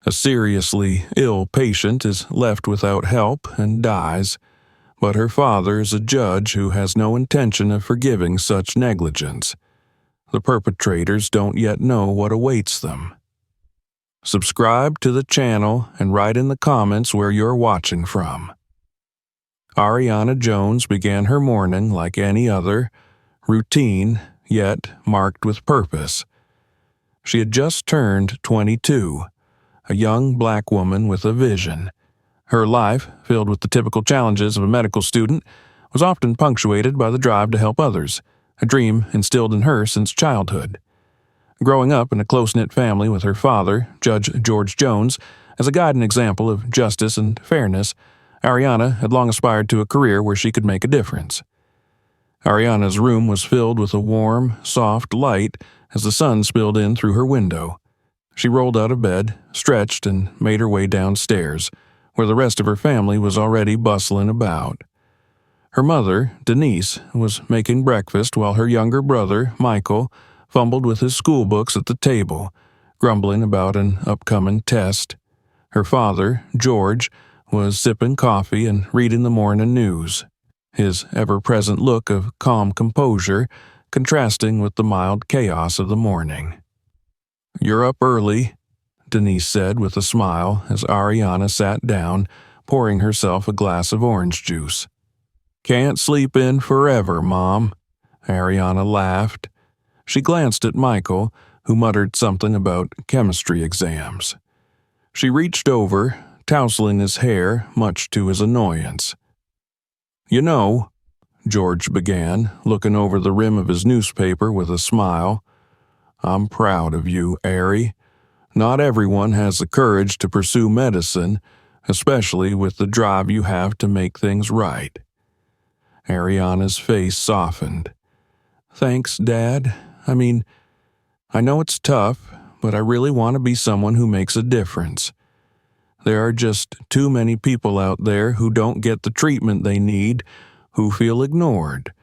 A seriously ill patient is left without help and dies, but her father is a judge who has no intention of forgiving such negligence. The perpetrators don't yet know what awaits them. Subscribe to the channel and write in the comments where you're watching from. Ariana Jones began her morning like any other, routine, yet marked with purpose. She had just turned 22, a young black woman with a vision. Her life, filled with the typical challenges of a medical student, was often punctuated by the drive to help others, a dream instilled in her since childhood. Growing up in a close-knit family with her father, Judge George Jones, as a guide and example of justice and fairness, Ariana had long aspired to a career where she could make a difference. Ariana's room was filled with a warm, soft light as the sun spilled in through her window. She rolled out of bed, stretched, and made her way downstairs, where the rest of her family was already bustling about. Her mother, Denise, was making breakfast while her younger brother, Michael, fumbled with his school books at the table, grumbling about an upcoming test. Her father, George, was sipping coffee and reading the morning news, his ever-present look of calm composure contrasting with the mild chaos of the morning. "You're up early," Denise said with a smile as Ariana sat down, pouring herself a glass of orange juice. "Can't sleep in forever, Mom," Ariana laughed. She glanced at Michael, who muttered something about chemistry exams. She reached over, tousling his hair, much to his annoyance. "You know," George began, looking over the rim of his newspaper with a smile, "I'm proud of you, Ari. Not everyone has the courage to pursue medicine, especially with the drive you have to make things right." Ariana's face softened. "Thanks, Dad. I know it's tough, but I really want to be someone who makes a difference. There are just too many people out there who don't get the treatment they need, who feel ignored.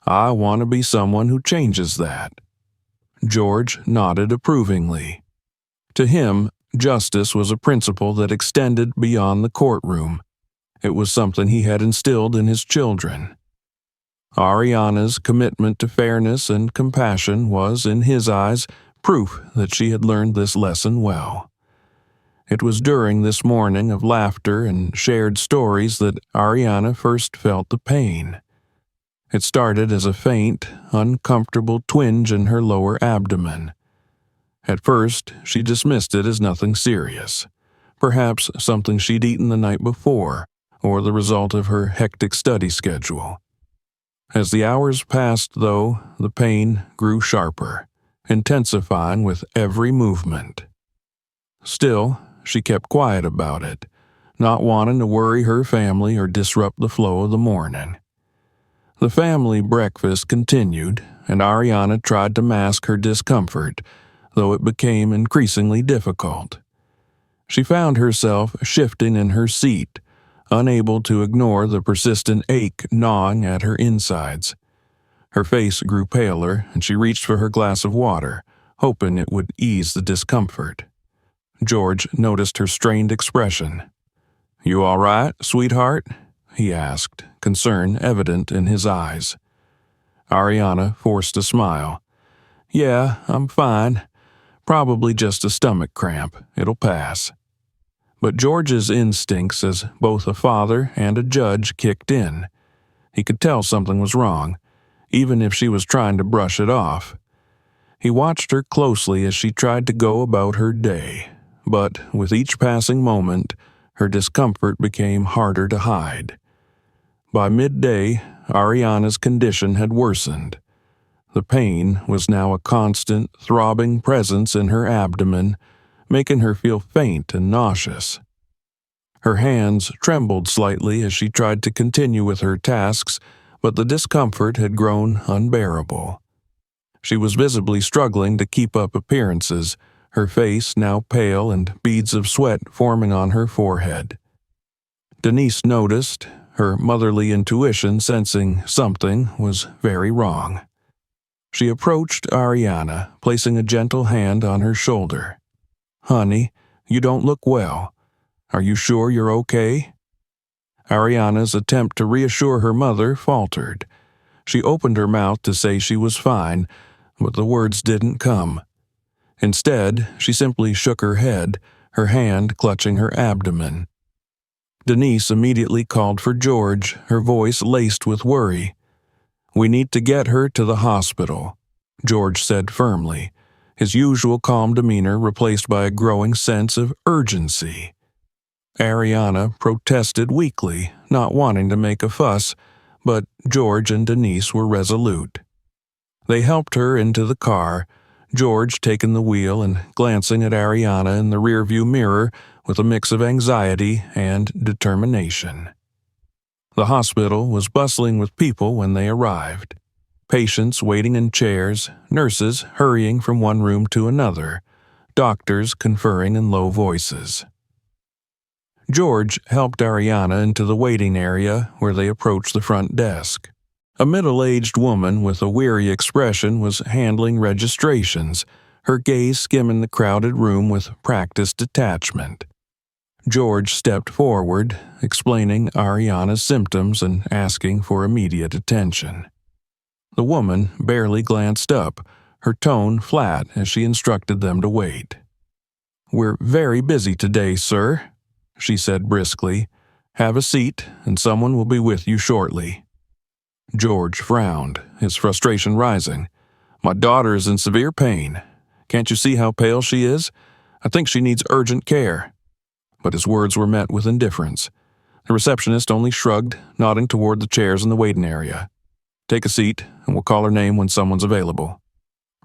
I want to be someone who changes that." George nodded approvingly. To him, justice was a principle that extended beyond the courtroom. It was something he had instilled in his children. Ariana's commitment to fairness and compassion was, in his eyes, proof that she had learned this lesson well. It was during this morning of laughter and shared stories that Ariana first felt the pain. It started as a faint, uncomfortable twinge in her lower abdomen. At first, she dismissed it as nothing serious, perhaps something she'd eaten the night before, or the result of her hectic study schedule. As the hours passed, though, the pain grew sharper, intensifying with every movement. Still, she kept quiet about it, not wanting to worry her family or disrupt the flow of the morning. The family breakfast continued, and Ariana tried to mask her discomfort, though it became increasingly difficult. She found herself shifting in her seat, unable to ignore the persistent ache gnawing at her insides. Her face grew paler, and she reached for her glass of water, hoping it would ease the discomfort. George noticed her strained expression. "You all right, sweetheart?" he asked, concern evident in his eyes. Ariana forced a smile. "Yeah, I'm fine. Probably just a stomach cramp. It'll pass." But George's instincts as both a father and a judge kicked in. He could tell something was wrong, even if she was trying to brush it off. He watched her closely as she tried to go about her day, but with each passing moment, her discomfort became harder to hide. By midday, Ariana's condition had worsened. The pain was now a constant, throbbing presence in her abdomen, making her feel faint and nauseous. Her hands trembled slightly as she tried to continue with her tasks, but the discomfort had grown unbearable. She was visibly struggling to keep up appearances, her face now pale and beads of sweat forming on her forehead. Denise noticed, her motherly intuition sensing something was very wrong. She approached Ariana, placing a gentle hand on her shoulder. "Honey, You don't look well. Are you sure you're okay?" Ariana's attempt to reassure her mother faltered. She opened her mouth to say she was fine, but the words didn't come. Instead, she simply shook her head, her hand clutching her abdomen. Denise immediately called for George, her voice laced with worry. "We need to get her to the hospital," George said firmly, his usual calm demeanor replaced by a growing sense of urgency. Ariana protested weakly, not wanting to make a fuss, but George and Denise were resolute. They helped her into the car, George taking the wheel and glancing at Ariana in the rearview mirror with a mix of anxiety and determination. The hospital was bustling with people when they arrived. Patients waiting in chairs, nurses hurrying from one room to another, doctors conferring in low voices. George helped Ariana into the waiting area where they approached the front desk. A middle-aged woman with a weary expression was handling registrations, her gaze skimming the crowded room with practiced detachment. George stepped forward, explaining Ariana's symptoms and asking for immediate attention. The woman barely glanced up, her tone flat as she instructed them to wait. "We're very busy today, sir," she said briskly. "Have a seat, and someone will be with you shortly." George frowned, his frustration rising. "My daughter is in severe pain. Can't you see how pale she is? I think she needs urgent care." But his words were met with indifference. The receptionist only shrugged, nodding toward the chairs in the waiting area. "Take a seat, and we'll call her name when someone's available."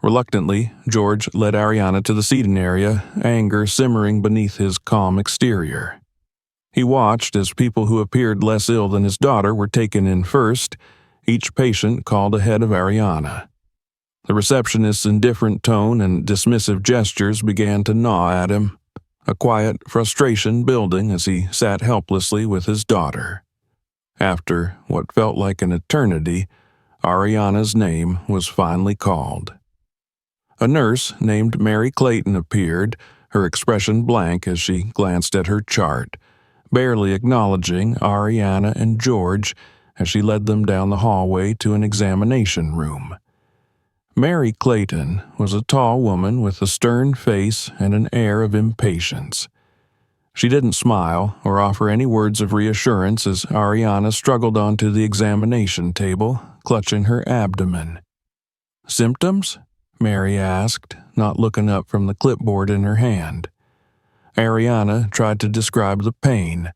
Reluctantly, George led Ariana to the seating area, anger simmering beneath his calm exterior. He watched as people who appeared less ill than his daughter were taken in first, each patient called ahead of Ariana. The receptionist's indifferent tone and dismissive gestures began to gnaw at him, a quiet frustration building as he sat helplessly with his daughter. After what felt like an eternity, Ariana's name was finally called. A nurse named Mary Clayton appeared, her expression blank as she glanced at her chart, barely acknowledging Ariana and George as she led them down the hallway to an examination room. Mary Clayton was a tall woman with a stern face and an air of impatience. She didn't smile or offer any words of reassurance as Ariana struggled onto the examination table, clutching her abdomen. "Symptoms?" Mary asked, not looking up from the clipboard in her hand. Ariana tried to describe the pain,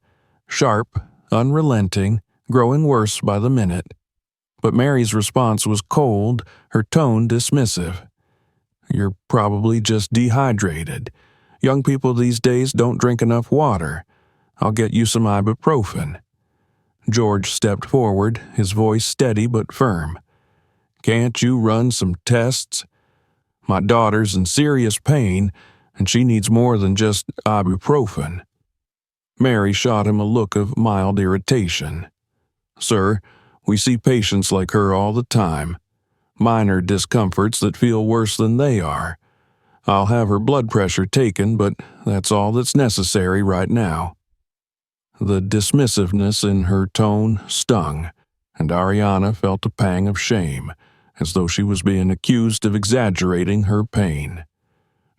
sharp, unrelenting, growing worse by the minute. But Mary's response was cold, her tone dismissive. "You're probably just dehydrated. Young people these days don't drink enough water. I'll get you some ibuprofen." George stepped forward, his voice steady but firm. "Can't you run some tests? My daughter's in serious pain, and she needs more than just ibuprofen." Mary shot him a look of mild irritation. "Sir, we see patients like her all the time. Minor discomforts that feel worse than they are. I'll have her blood pressure taken, but that's all that's necessary right now." The dismissiveness in her tone stung, and Ariana felt a pang of shame, as though she was being accused of exaggerating her pain.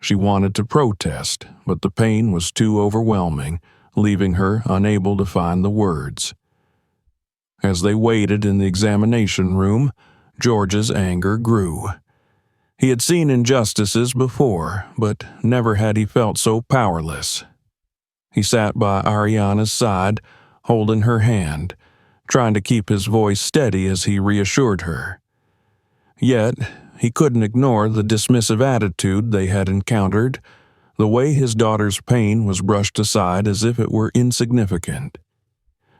She wanted to protest, but the pain was too overwhelming, leaving her unable to find the words. As they waited in the examination room, George's anger grew. He had seen injustices before, but never had he felt so powerless. He sat by Ariana's side, holding her hand, trying to keep his voice steady as he reassured her. Yet, he couldn't ignore the dismissive attitude they had encountered. The way his daughter's pain was brushed aside as if it were insignificant.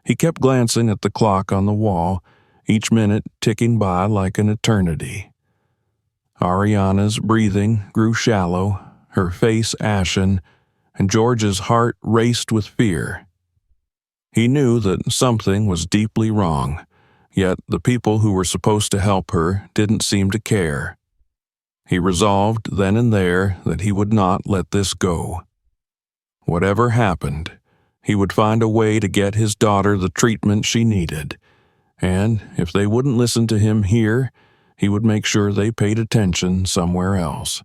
He kept glancing at the clock on the wall, each minute ticking by like an eternity. Ariana's breathing grew shallow, her face ashen, and George's heart raced with fear. He knew that something was deeply wrong, yet the people who were supposed to help her didn't seem to care. He resolved then and there that he would not let this go. Whatever happened, he would find a way to get his daughter the treatment she needed, and if they wouldn't listen to him here, he would make sure they paid attention somewhere else.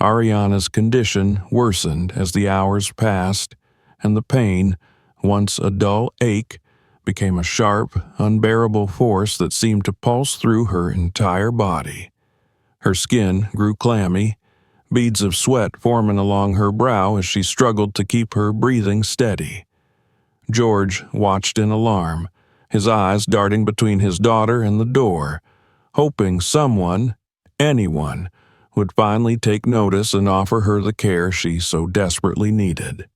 Ariana's condition worsened as the hours passed, and the pain, once a dull ache, became a sharp, unbearable force that seemed to pulse through her entire body. Her skin grew clammy, beads of sweat forming along her brow as she struggled to keep her breathing steady. George watched in alarm, his eyes darting between his daughter and the door, hoping someone, anyone, would finally take notice and offer her the care she so desperately needed.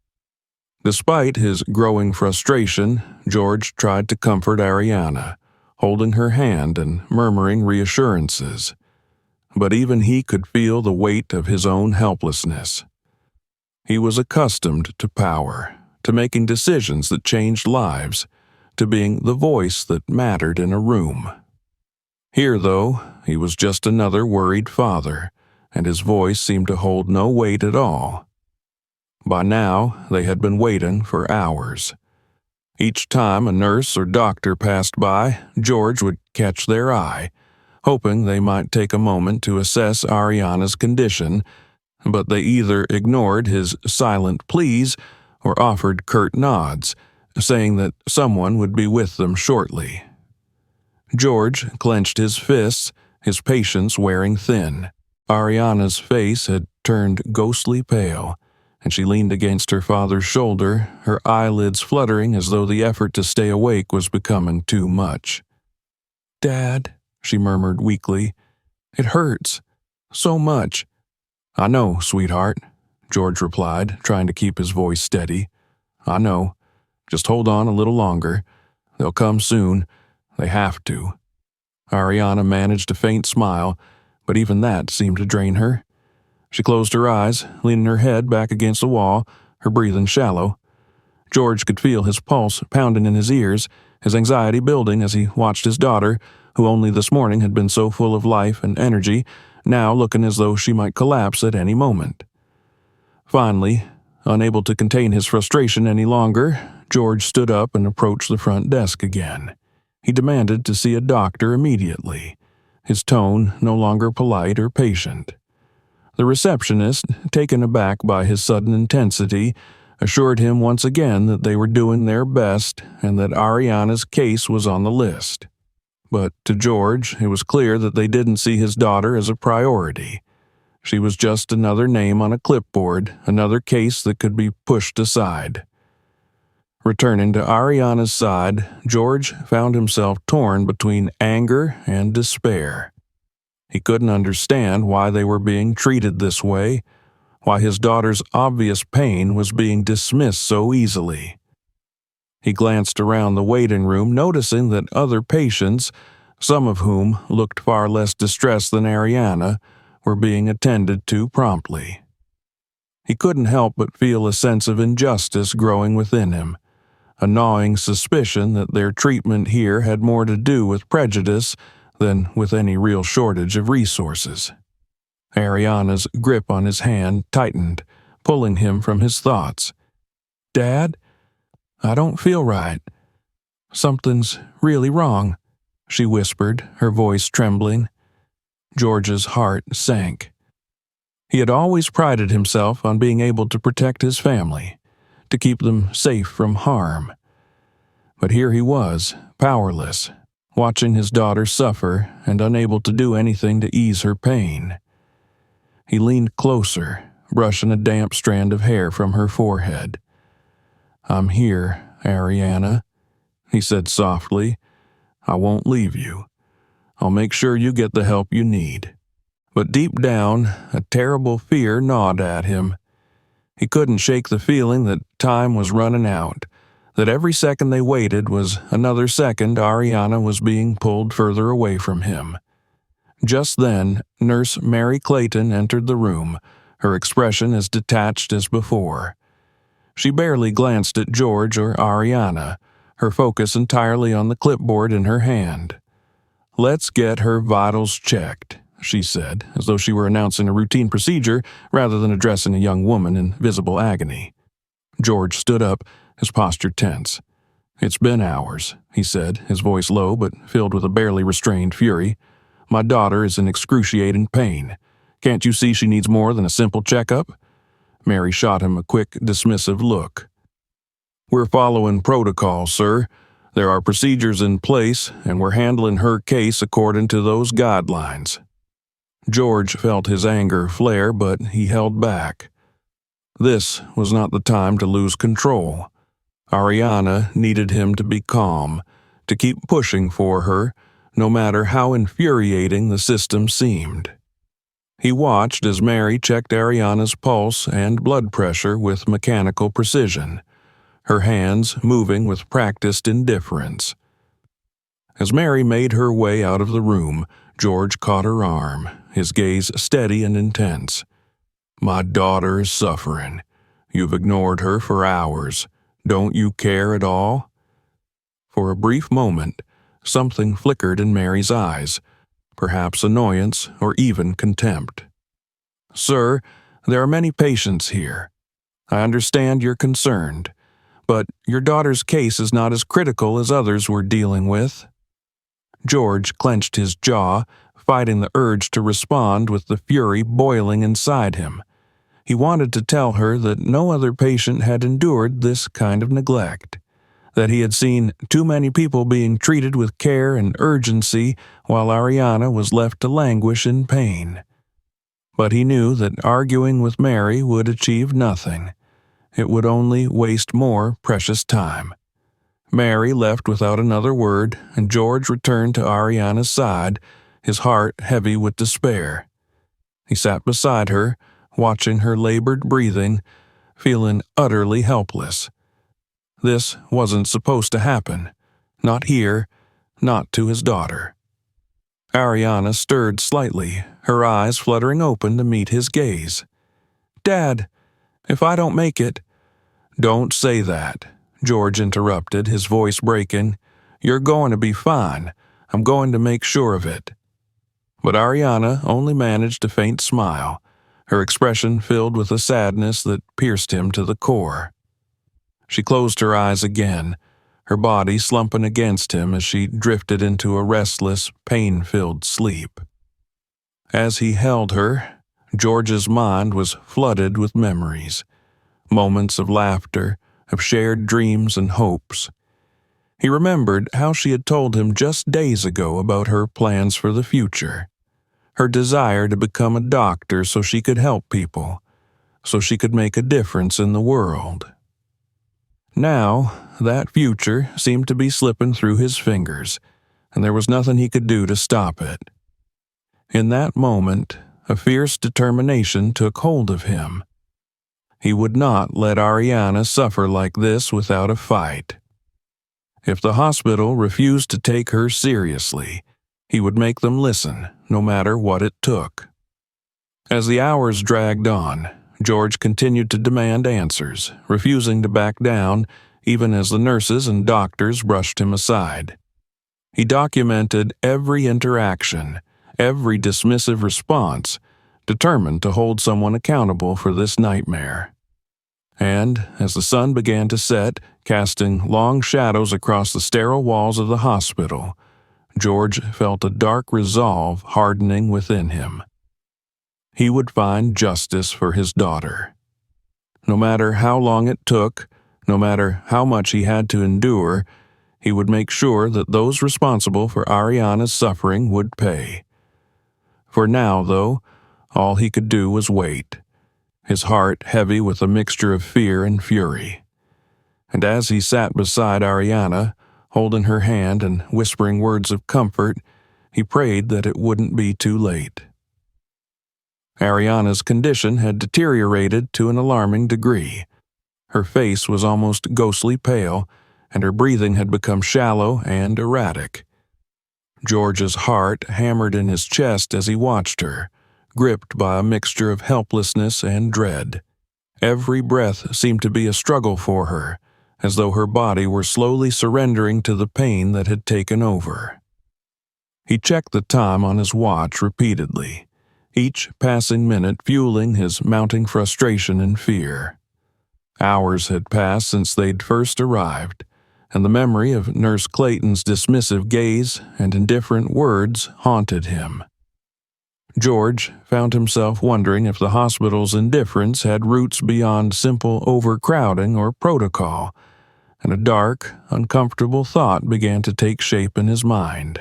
Despite his growing frustration, George tried to comfort Ariana, holding her hand and murmuring reassurances. But even he could feel the weight of his own helplessness. He was accustomed to power, to making decisions that changed lives, to being the voice that mattered in a room. Here, though, he was just another worried father, and his voice seemed to hold no weight at all. By now, they had been waiting for hours. Each time a nurse or doctor passed by, George would catch their eye, hoping they might take a moment to assess Ariana's condition, but they either ignored his silent pleas or offered curt nods, saying that someone would be with them shortly. George clenched his fists, his patience wearing thin. Ariana's face had turned ghostly pale, and she leaned against her father's shoulder, her eyelids fluttering as though the effort to stay awake was becoming too much. "Dad," she murmured weakly, "it hurts. So much." "I know, sweetheart," George replied, trying to keep his voice steady. "I know. Just hold on a little longer. They'll come soon. They have to." Ariana managed a faint smile, but even that seemed to drain her. She closed her eyes, leaning her head back against the wall, her breathing shallow. George could feel his pulse pounding in his ears, his anxiety building as he watched his daughter, who only this morning had been so full of life and energy, now looking as though she might collapse at any moment. Finally, unable to contain his frustration any longer, George stood up and approached the front desk again. He demanded to see a doctor immediately, his tone no longer polite or patient. The receptionist, taken aback by his sudden intensity, assured him once again that they were doing their best and that Ariana's case was on the list. But to George, it was clear that they didn't see his daughter as a priority. She was just another name on a clipboard, another case that could be pushed aside. Returning to Ariana's side, George found himself torn between anger and despair. He couldn't understand why they were being treated this way, why his daughter's obvious pain was being dismissed so easily. He glanced around the waiting room, noticing that other patients, some of whom looked far less distressed than Ariana, were being attended to promptly. He couldn't help but feel a sense of injustice growing within him, a gnawing suspicion that their treatment here had more to do with prejudice than with any real shortage of resources. Ariana's grip on his hand tightened, pulling him from his thoughts. "Dad, I don't feel right. Something's really wrong," she whispered, her voice trembling. George's heart sank. He had always prided himself on being able to protect his family, to keep them safe from harm. But here he was, powerless, watching his daughter suffer and unable to do anything to ease her pain. He leaned closer, brushing a damp strand of hair from her forehead. "I'm here, Ariana," he said softly. "I won't leave you. I'll make sure you get the help you need." But deep down, a terrible fear gnawed at him. He couldn't shake the feeling that time was running out, that every second they waited was another second Ariana was being pulled further away from him. Just then, Nurse Mary Clayton entered the room, her expression as detached as before. She barely glanced at George or Ariana, her focus entirely on the clipboard in her hand. "Let's get her vitals checked," she said, as though she were announcing a routine procedure rather than addressing a young woman in visible agony. George stood up, his posture tense. "It's been hours," he said, his voice low but filled with a barely restrained fury. "My daughter is in excruciating pain. Can't you see she needs more than a simple checkup?" Mary shot him a quick, dismissive look. "We're following protocol, sir. There are procedures in place, and we're handling her case according to those guidelines." George felt his anger flare, but he held back. This was not the time to lose control. Ariana needed him to be calm, to keep pushing for her, no matter how infuriating the system seemed. He watched as Mary checked Ariana's pulse and blood pressure with mechanical precision, her hands moving with practiced indifference. As Mary made her way out of the room, George caught her arm, his gaze steady and intense. "My daughter is suffering. You've ignored her for hours. Don't you care at all?" For a brief moment, something flickered in Mary's eyes, perhaps annoyance or even contempt. "Sir, there are many patients here. I understand you're concerned, but your daughter's case is not as critical as others we're dealing with." George clenched his jaw, fighting the urge to respond with the fury boiling inside him. He wanted to tell her that no other patient had endured this kind of neglect, that he had seen too many people being treated with care and urgency while Ariana was left to languish in pain. But he knew that arguing with Mary would achieve nothing. It would only waste more precious time. Mary left without another word, and George returned to Ariana's side, his heart heavy with despair. He sat beside her, watching her labored breathing, feeling utterly helpless. This wasn't supposed to happen. Not here, not to his daughter. Ariana stirred slightly, her eyes fluttering open to meet his gaze. "Dad, if I don't make it—" "Don't say that," George interrupted, his voice breaking. "You're going to be fine. I'm going to make sure of it." But Ariana only managed a faint smile, her expression filled with a sadness that pierced him to the core. She closed her eyes again, her body slumping against him as she drifted into a restless, pain-filled sleep. As he held her, George's mind was flooded with memories, moments of laughter, of shared dreams and hopes. He remembered how she had told him just days ago about her plans for the future, her desire to become a doctor so she could help people, so she could make a difference in the world. Now, that future seemed to be slipping through his fingers, and there was nothing he could do to stop it. In that moment, a fierce determination took hold of him. He would not let Ariana suffer like this without a fight. If the hospital refused to take her seriously, he would make them listen, no matter what it took. As the hours dragged on, George continued to demand answers, refusing to back down, even as the nurses and doctors brushed him aside. He documented every interaction, every dismissive response, determined to hold someone accountable for this nightmare. And as the sun began to set, casting long shadows across the sterile walls of the hospital, George felt a dark resolve hardening within him. He would find justice for his daughter. No matter how long it took, no matter how much he had to endure, he would make sure that those responsible for Ariana's suffering would pay. For now, though, all he could do was wait, his heart heavy with a mixture of fear and fury. And as he sat beside Ariana, holding her hand and whispering words of comfort, he prayed that it wouldn't be too late. Ariana's condition had deteriorated to an alarming degree. Her face was almost ghostly pale, and her breathing had become shallow and erratic. George's heart hammered in his chest as he watched her, gripped by a mixture of helplessness and dread. Every breath seemed to be a struggle for her, as though her body were slowly surrendering to the pain that had taken over. He checked the time on his watch repeatedly, each passing minute fueling his mounting frustration and fear. Hours had passed since they'd first arrived, and the memory of Nurse Clayton's dismissive gaze and indifferent words haunted him. George found himself wondering if the hospital's indifference had roots beyond simple overcrowding or protocol, and a dark, uncomfortable thought began to take shape in his mind.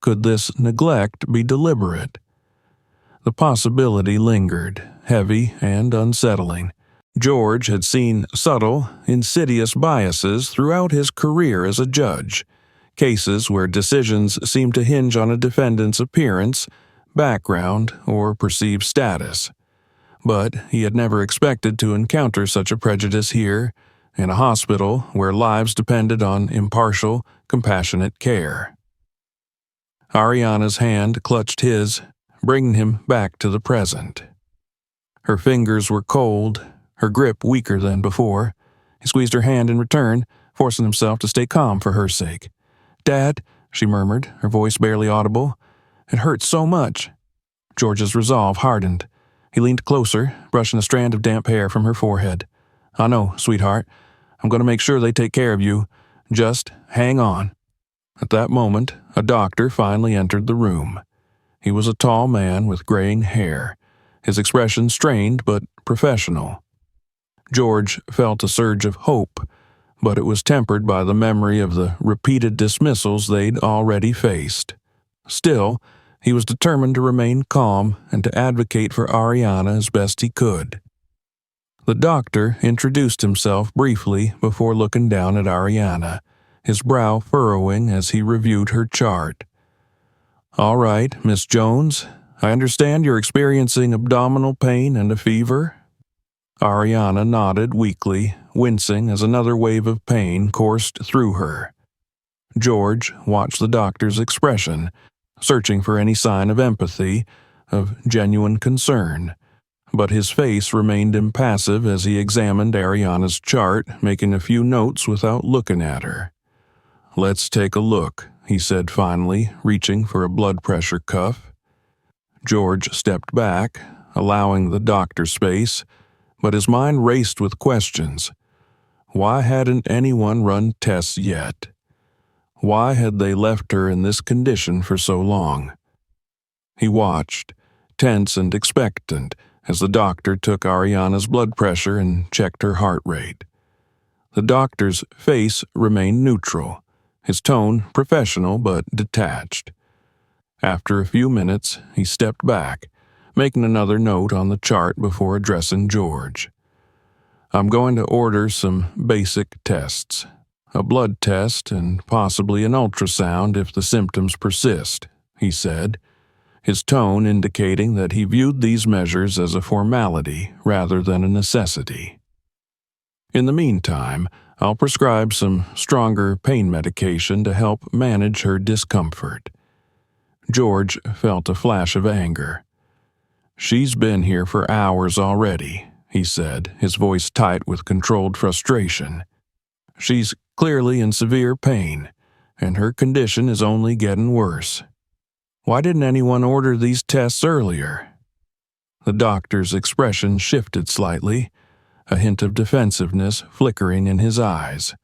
Could this neglect be deliberate? The possibility lingered, heavy and unsettling. George had seen subtle, insidious biases throughout his career as a judge, cases where decisions seemed to hinge on a defendant's appearance, background, or perceived status. But he had never expected to encounter such a prejudice here, in a hospital where lives depended on impartial, compassionate care. Ariana's hand clutched his, bringing him back to the present. Her fingers were cold, her grip weaker than before. He squeezed her hand in return, forcing himself to stay calm for her sake. "Dad," she murmured, her voice barely audible. "It hurts so much." George's resolve hardened. He leaned closer, brushing a strand of damp hair from her forehead. "I know, sweetheart. I'm going to make sure they take care of you. Just hang on." At that moment, a doctor finally entered the room. He was a tall man with graying hair, his expression strained but professional. George felt a surge of hope, but it was tempered by the memory of the repeated dismissals they'd already faced. Still, he was determined to remain calm and to advocate for Ariana as best he could. The doctor introduced himself briefly before looking down at Ariana, his brow furrowing as he reviewed her chart. "All right, Miss Jones, I understand you're experiencing abdominal pain and a fever?" Ariana nodded weakly, wincing as another wave of pain coursed through her. George watched the doctor's expression, searching for any sign of empathy, of genuine concern, but his face remained impassive as he examined Ariana's chart, making a few notes without looking at her. "Let's take a look," he said finally, reaching for a blood pressure cuff. George stepped back, allowing the doctor space, but his mind raced with questions. Why hadn't anyone run tests yet? Why had they left her in this condition for so long? He watched, tense and expectant, as the doctor took Ariana's blood pressure and checked her heart rate. The doctor's face remained neutral, his tone professional but detached. After a few minutes, he stepped back, making another note on the chart before addressing George. "I'm going to order some basic tests. A blood test and possibly an ultrasound if the symptoms persist," he said, his tone indicating that he viewed these measures as a formality rather than a necessity. "In the meantime, I'll prescribe some stronger pain medication to help manage her discomfort." George felt a flash of anger. "She's been here for hours already," he said, his voice tight with controlled frustration. "She's clearly in severe pain, and her condition is only getting worse. Why didn't anyone order these tests earlier?" The doctor's expression shifted slightly, a hint of defensiveness flickering in his eyes.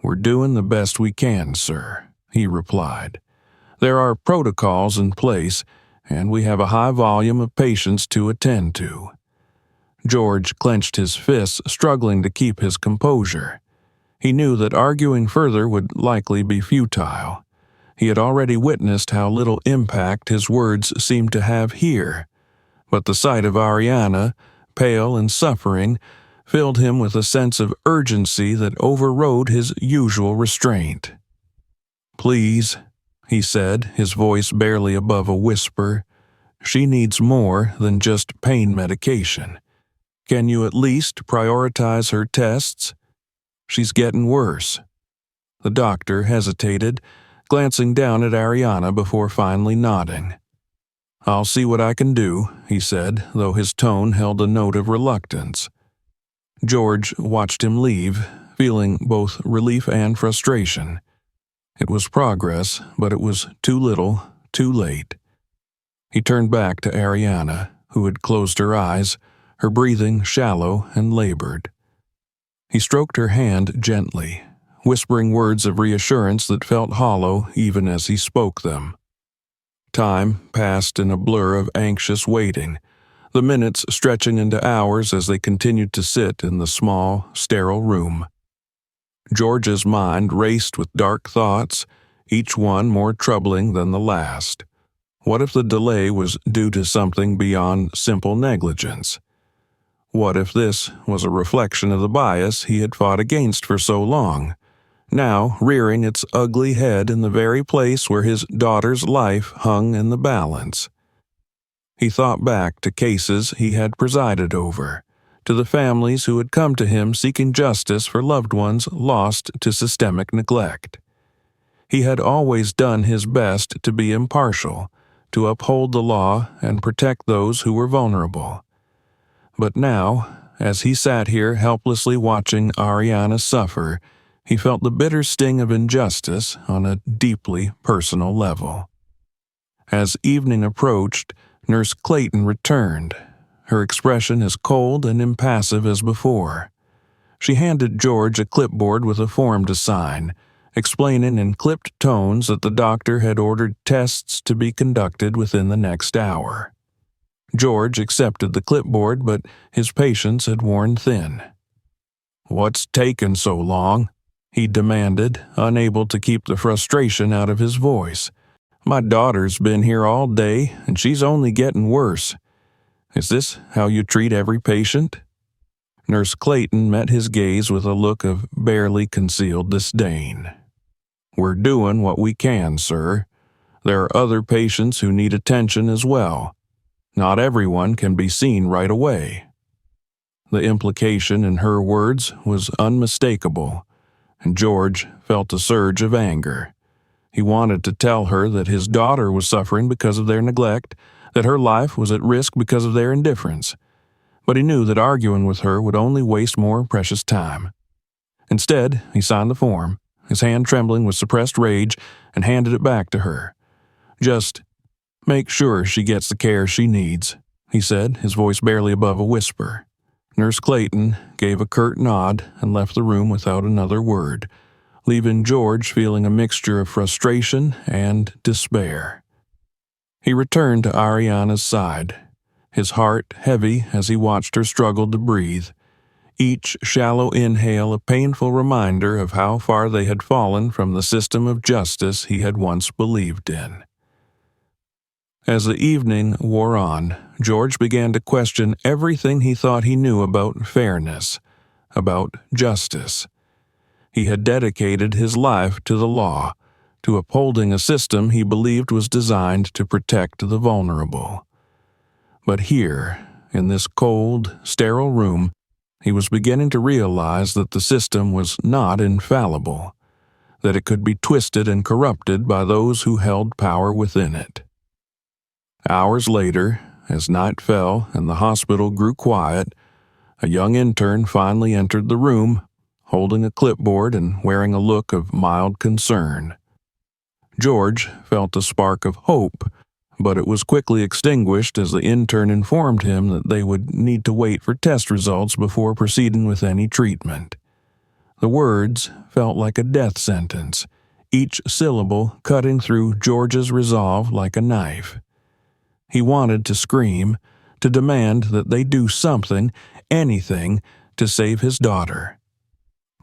"We're doing the best we can, sir," he replied. "There are protocols in place, and we have a high volume of patients to attend to." George clenched his fists, struggling to keep his composure. He knew that arguing further would likely be futile. He had already witnessed how little impact his words seemed to have here, but the sight of Ariana, pale and suffering, filled him with a sense of urgency that overrode his usual restraint. "Please," he said, his voice barely above a whisper, "she needs more than just pain medication. Can you at least prioritize her tests? She's getting worse." The doctor hesitated, glancing down at Ariana before finally nodding. "I'll see what I can do," he said, though his tone held a note of reluctance. George watched him leave, feeling both relief and frustration. It was progress, but it was too little, too late. He turned back to Ariana, who had closed her eyes, her breathing shallow and labored. He stroked her hand gently, whispering words of reassurance that felt hollow even as he spoke them. Time passed in a blur of anxious waiting, the minutes stretching into hours as they continued to sit in the small, sterile room. George's mind raced with dark thoughts, each one more troubling than the last. What if the delay was due to something beyond simple negligence? What if this was a reflection of the bias he had fought against for so long, now rearing its ugly head in the very place where his daughter's life hung in the balance? He thought back to cases he had presided over, to the families who had come to him seeking justice for loved ones lost to systemic neglect. He had always done his best to be impartial, to uphold the law and protect those who were vulnerable. But now, as he sat here helplessly watching Ariana suffer, he felt the bitter sting of injustice on a deeply personal level. As evening approached, Nurse Clayton returned, her expression as cold and impassive as before. She handed George a clipboard with a form to sign, explaining in clipped tones that the doctor had ordered tests to be conducted within the next hour. George accepted the clipboard, but his patience had worn thin. "What's taken so long?" he demanded, unable to keep the frustration out of his voice. "My daughter's been here all day, and she's only getting worse. Is this how you treat every patient?" Nurse Clayton met his gaze with a look of barely concealed disdain. "We're doing what we can, sir. There are other patients who need attention as well. Not everyone can be seen right away." The implication in her words was unmistakable, and George felt a surge of anger. He wanted to tell her that his daughter was suffering because of their neglect, that her life was at risk because of their indifference. But he knew that arguing with her would only waste more precious time. Instead, he signed the form, his hand trembling with suppressed rage, and handed it back to her. "Just make sure she gets the care she needs," he said, his voice barely above a whisper. Nurse Clayton gave a curt nod and left the room without another word, leaving George feeling a mixture of frustration and despair. He returned to Ariana's side, his heart heavy as he watched her struggle to breathe, each shallow inhale a painful reminder of how far they had fallen from the system of justice he had once believed in. As the evening wore on, George began to question everything he thought he knew about fairness, about justice. He had dedicated his life to the law, to upholding a system he believed was designed to protect the vulnerable. But here, in this cold, sterile room, he was beginning to realize that the system was not infallible, that it could be twisted and corrupted by those who held power within it. Hours later, as night fell and the hospital grew quiet, a young intern finally entered the room, holding a clipboard and wearing a look of mild concern. George felt a spark of hope, but it was quickly extinguished as the intern informed him that they would need to wait for test results before proceeding with any treatment. The words felt like a death sentence, each syllable cutting through George's resolve like a knife. He wanted to scream, to demand that they do something, anything, to save his daughter.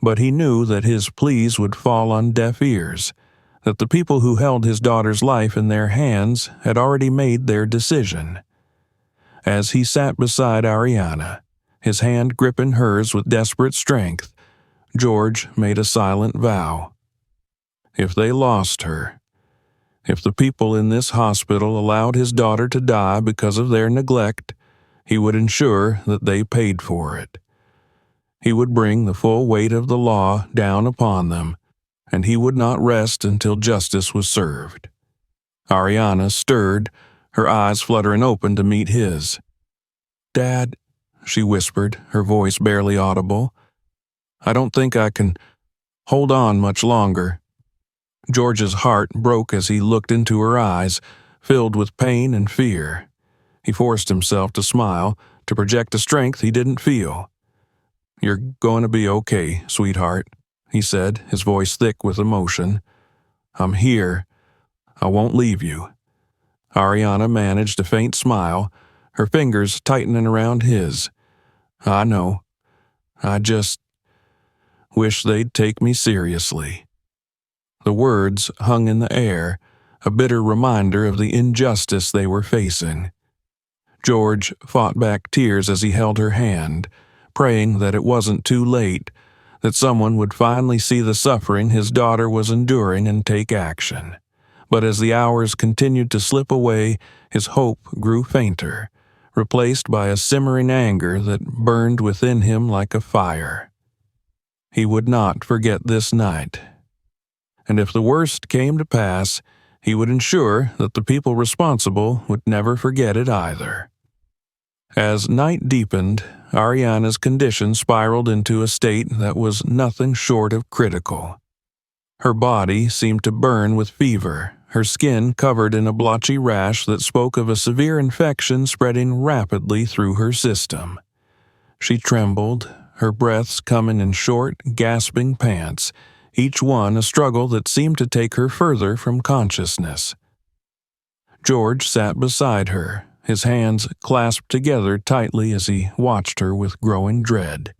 But he knew that his pleas would fall on deaf ears, that the people who held his daughter's life in their hands had already made their decision. As he sat beside Ariana, his hand gripping hers with desperate strength, George made a silent vow. If they lost her, if the people in this hospital allowed his daughter to die because of their neglect, he would ensure that they paid for it. He would bring the full weight of the law down upon them, and he would not rest until justice was served. Ariana stirred, her eyes fluttering open to meet his. "Dad," she whispered, her voice barely audible, "I don't think I can hold on much longer." George's heart broke as he looked into her eyes, filled with pain and fear. He forced himself to smile, to project a strength he didn't feel. "You're going to be okay, sweetheart," he said, his voice thick with emotion. "I'm here. I won't leave you." Ariana managed a faint smile, her fingers tightening around his. "I know. I just wish they'd take me seriously." The words hung in the air, a bitter reminder of the injustice they were facing. George fought back tears as he held her hand, praying that it wasn't too late, that someone would finally see the suffering his daughter was enduring and take action. But as the hours continued to slip away, his hope grew fainter, replaced by a simmering anger that burned within him like a fire. He would not forget this night. And if the worst came to pass, he would ensure that the people responsible would never forget it either. As night deepened, Ariana's condition spiraled into a state that was nothing short of critical. Her body seemed to burn with fever, her skin covered in a blotchy rash that spoke of a severe infection spreading rapidly through her system. She trembled, her breaths coming in short, gasping pants, each one a struggle that seemed to take her further from consciousness. George sat beside her, his hands clasped together tightly as he watched her with growing dread.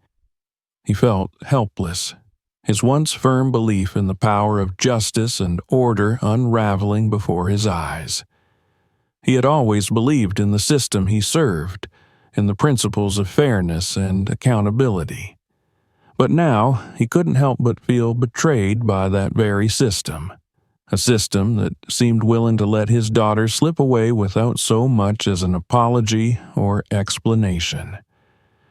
He felt helpless, his once firm belief in the power of justice and order unraveling before his eyes. He had always believed in the system he served, in the principles of fairness and accountability. But now he couldn't help but feel betrayed by that very system, a system that seemed willing to let his daughter slip away without so much as an apology or explanation.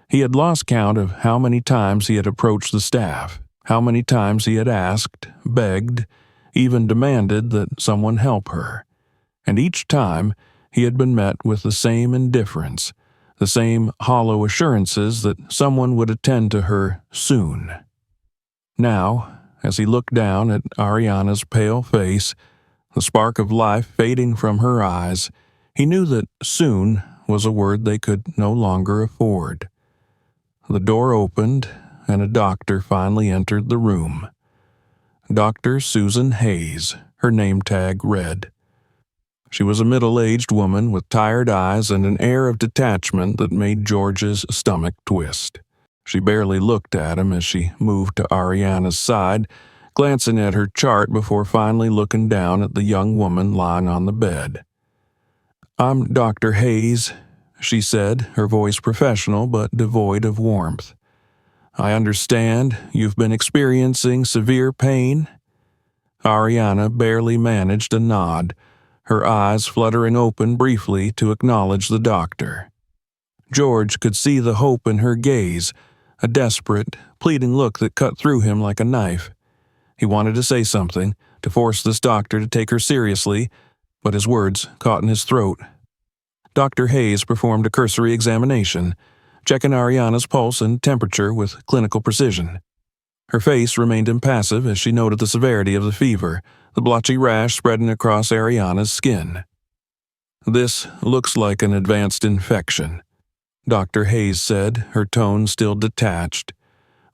He had lost count of how many times he had approached the staff, how many times he had asked, begged, even demanded that someone help her. And each time he had been met with the same indifference, the same hollow assurances that someone would attend to her soon. Now, as he looked down at Ariana's pale face, the spark of life fading from her eyes, he knew that soon was a word they could no longer afford. The door opened, and a doctor finally entered the room. Dr. Susan Hayes, her name tag read. She was a middle-aged woman with tired eyes and an air of detachment that made George's stomach twist. She barely looked at him as she moved to Ariana's side, glancing at her chart before finally looking down at the young woman lying on the bed. "I'm Dr. Hayes," she said, her voice professional but devoid of warmth. "I understand you've been experiencing severe pain." Ariana barely managed a nod, her eyes fluttering open briefly to acknowledge the doctor. George could see the hope in her gaze, a desperate, pleading look that cut through him like a knife. He wanted to say something, to force this doctor to take her seriously, but his words caught in his throat. Dr. Hayes performed a cursory examination, checking Ariana's pulse and temperature with clinical precision. Her face remained impassive as she noted the severity of the fever, the blotchy rash spreading across Ariana's skin. "This looks like an advanced infection," Dr. Hayes said, her tone still detached.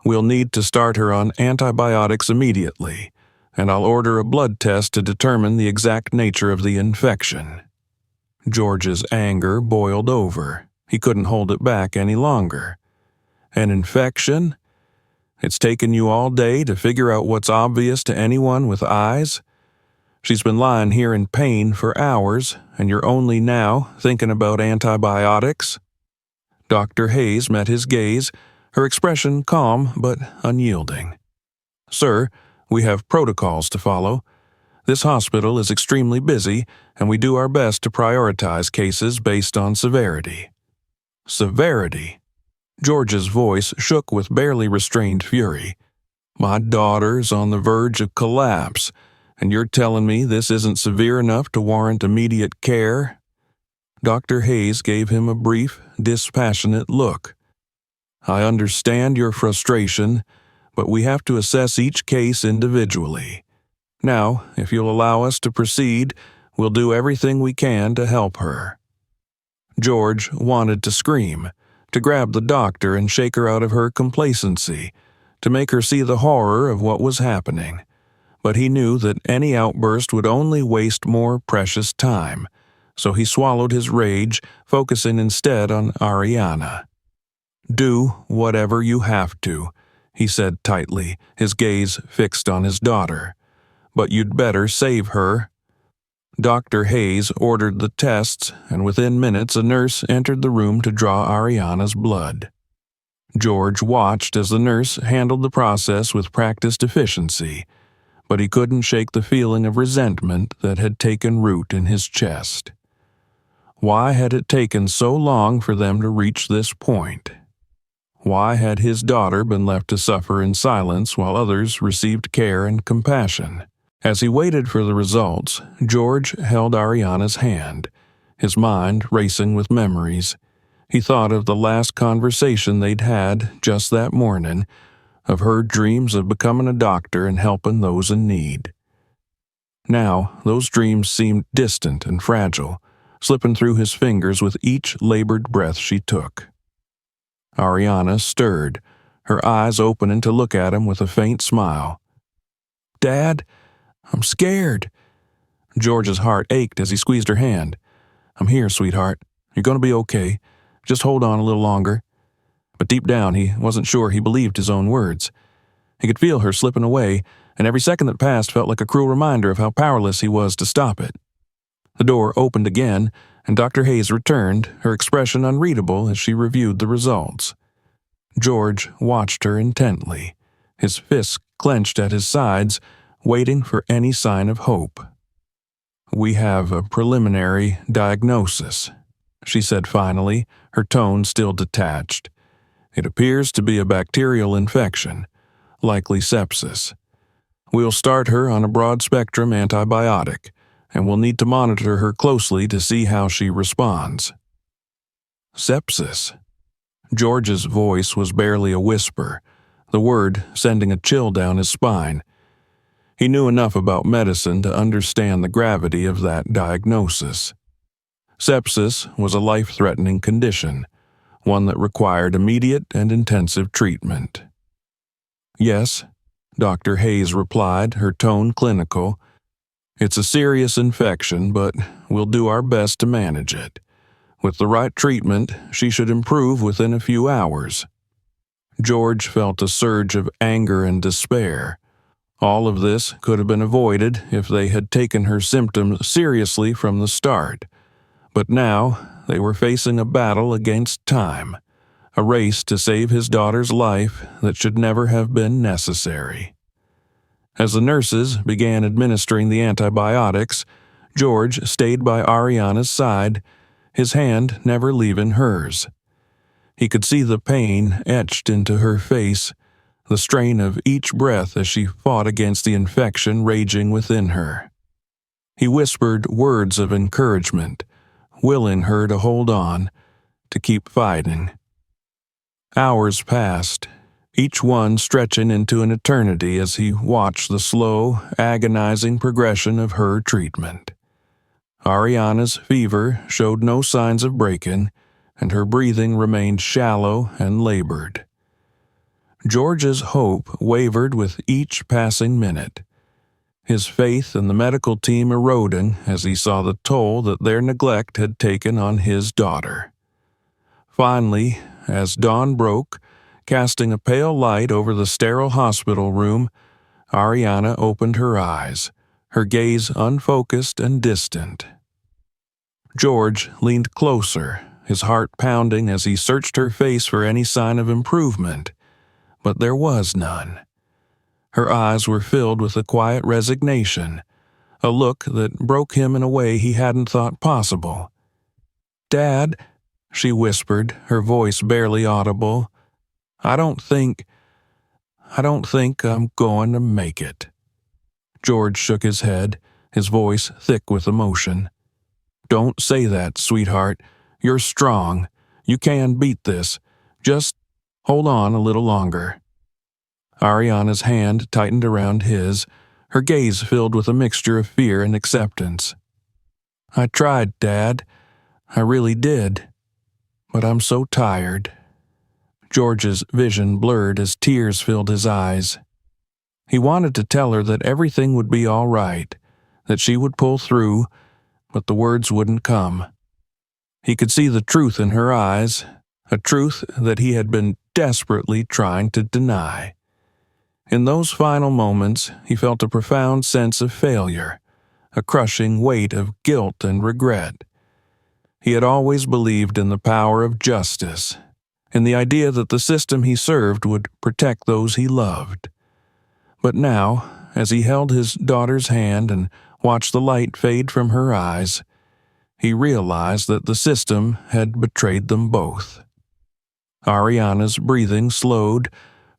"We'll need to start her on antibiotics immediately, and I'll order a blood test to determine the exact nature of the infection." George's anger boiled over. He couldn't hold it back any longer. "An infection? It's taken you all day to figure out what's obvious to anyone with eyes? She's been lying here in pain for hours, and you're only now thinking about antibiotics?" Dr. Hayes met his gaze, her expression calm but unyielding. "Sir, we have protocols to follow. This hospital is extremely busy, and we do our best to prioritize cases based on severity." Severity? George's voice shook with barely restrained fury. "My daughter's on the verge of collapse, and you're telling me this isn't severe enough to warrant immediate care?" Dr. Hayes gave him a brief, dispassionate look. "I understand your frustration, but we have to assess each case individually. Now, if you'll allow us to proceed, we'll do everything we can to help her." George wanted to scream, to grab the doctor and shake her out of her complacency, to make her see the horror of what was happening. But he knew that any outburst would only waste more precious time, so he swallowed his rage, focusing instead on Ariana. "Do whatever you have to," he said tightly, his gaze fixed on his daughter. "But you'd better save her." Dr. Hayes ordered the tests, and within minutes a nurse entered the room to draw Ariana's blood. George watched as the nurse handled the process with practiced efficiency, but he couldn't shake the feeling of resentment that had taken root in his chest. Why had it taken so long for them to reach this point? Why had his daughter been left to suffer in silence while others received care and compassion? As he waited for the results, George held Ariana's hand, his mind racing with memories. He thought of the last conversation they'd had just that morning, of her dreams of becoming a doctor and helping those in need. Now, those dreams seemed distant and fragile, slipping through his fingers with each labored breath she took. Ariana stirred, her eyes opening to look at him with a faint smile. "Dad, I'm scared." George's heart ached as he squeezed her hand. "I'm here, sweetheart. You're going to be okay. Just hold on a little longer." But deep down, he wasn't sure he believed his own words. He could feel her slipping away, and every second that passed felt like a cruel reminder of how powerless he was to stop it. The door opened again, and Dr. Hayes returned, her expression unreadable as she reviewed the results. George watched her intently, his fists clenched at his sides, waiting for any sign of hope. "We have a preliminary diagnosis," she said finally, her tone still detached. "It appears to be a bacterial infection, likely sepsis. We'll start her on a broad-spectrum antibiotic, and we'll need to monitor her closely to see how she responds." Sepsis. George's voice was barely a whisper, the word sending a chill down his spine. He knew enough about medicine to understand the gravity of that diagnosis. Sepsis was a life-threatening condition, one that required immediate and intensive treatment. "Yes," Dr. Hayes replied, her tone clinical. "It's a serious infection, but we'll do our best to manage it. With the right treatment, she should improve within a few hours." George felt a surge of anger and despair. All of this could have been avoided if they had taken her symptoms seriously from the start. But now they were facing a battle against time, a race to save his daughter's life that should never have been necessary. As the nurses began administering the antibiotics, George stayed by Ariana's side, his hand never leaving hers. He could see the pain etched into her face, the strain of each breath as she fought against the infection raging within her. He whispered words of encouragement, willing her to hold on, to keep fighting. Hours passed, each one stretching into an eternity as he watched the slow, agonizing progression of her treatment. Ariana's fever showed no signs of breaking, and her breathing remained shallow and labored. George's hope wavered with each passing minute, his faith in the medical team eroding as he saw the toll that their neglect had taken on his daughter. Finally, as dawn broke, casting a pale light over the sterile hospital room, Ariana opened her eyes, her gaze unfocused and distant. George leaned closer, his heart pounding as he searched her face for any sign of improvement. But there was none. Her eyes were filled with a quiet resignation, a look that broke him in a way he hadn't thought possible. "Dad," she whispered, her voice barely audible, I don't think I'm going to make it." George shook his head, his voice thick with emotion. "Don't say that, sweetheart. You're strong. You can beat this. Just hold on a little longer." Ariana's hand tightened around his, her gaze filled with a mixture of fear and acceptance. "I tried, Dad. I really did. But I'm so tired." George's vision blurred as tears filled his eyes. He wanted to tell her that everything would be all right, that she would pull through, but the words wouldn't come. He could see the truth in her eyes, a truth that he had been desperately trying to deny. In those final moments, he felt a profound sense of failure, a crushing weight of guilt and regret. He had always believed in the power of justice, in the idea that the system he served would protect those he loved. But now, as he held his daughter's hand and watched the light fade from her eyes, he realized that the system had betrayed them both. Ariana's breathing slowed,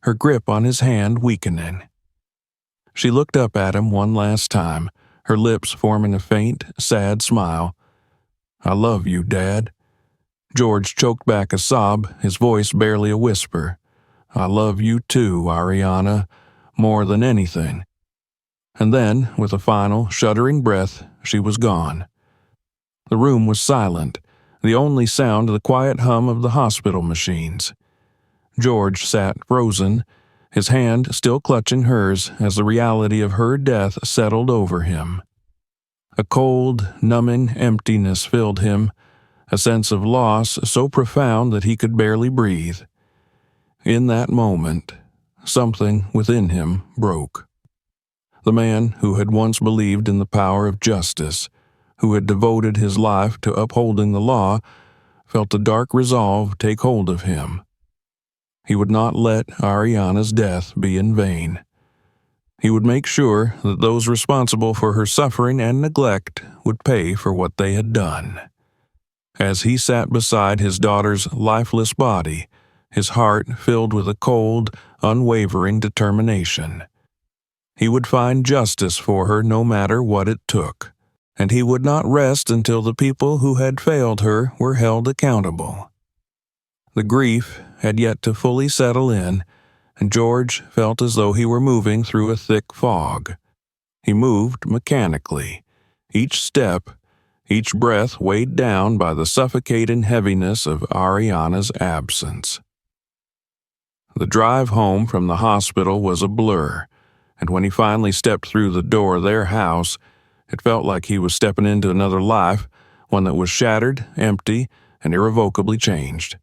her grip on his hand weakening. She looked up at him one last time, her lips forming a faint, sad smile. "I love you, Dad." George choked back a sob, his voice barely a whisper. "I love you too, Ariana, more than anything." And then, with a final, shuddering breath, she was gone. The room was silent, the only sound the quiet hum of the hospital machines. George sat frozen, his hand still clutching hers as the reality of her death settled over him. A cold, numbing emptiness filled him, a sense of loss so profound that he could barely breathe. In that moment, something within him broke. The man who had once believed in the power of justice, who had devoted his life to upholding the law, felt a dark resolve take hold of him. He would not let Ariana's death be in vain. He would make sure that those responsible for her suffering and neglect would pay for what they had done. As he sat beside his daughter's lifeless body, his heart filled with a cold, unwavering determination. He would find justice for her no matter what it took, and he would not rest until the people who had failed her were held accountable. The grief had yet to fully settle in, and George felt as though he were moving through a thick fog. He moved mechanically, each step, each breath weighed down by the suffocating heaviness of Ariana's absence. The drive home from the hospital was a blur, and when he finally stepped through the door of their house, it felt like he was stepping into another life, one that was shattered, empty, and irrevocably changed.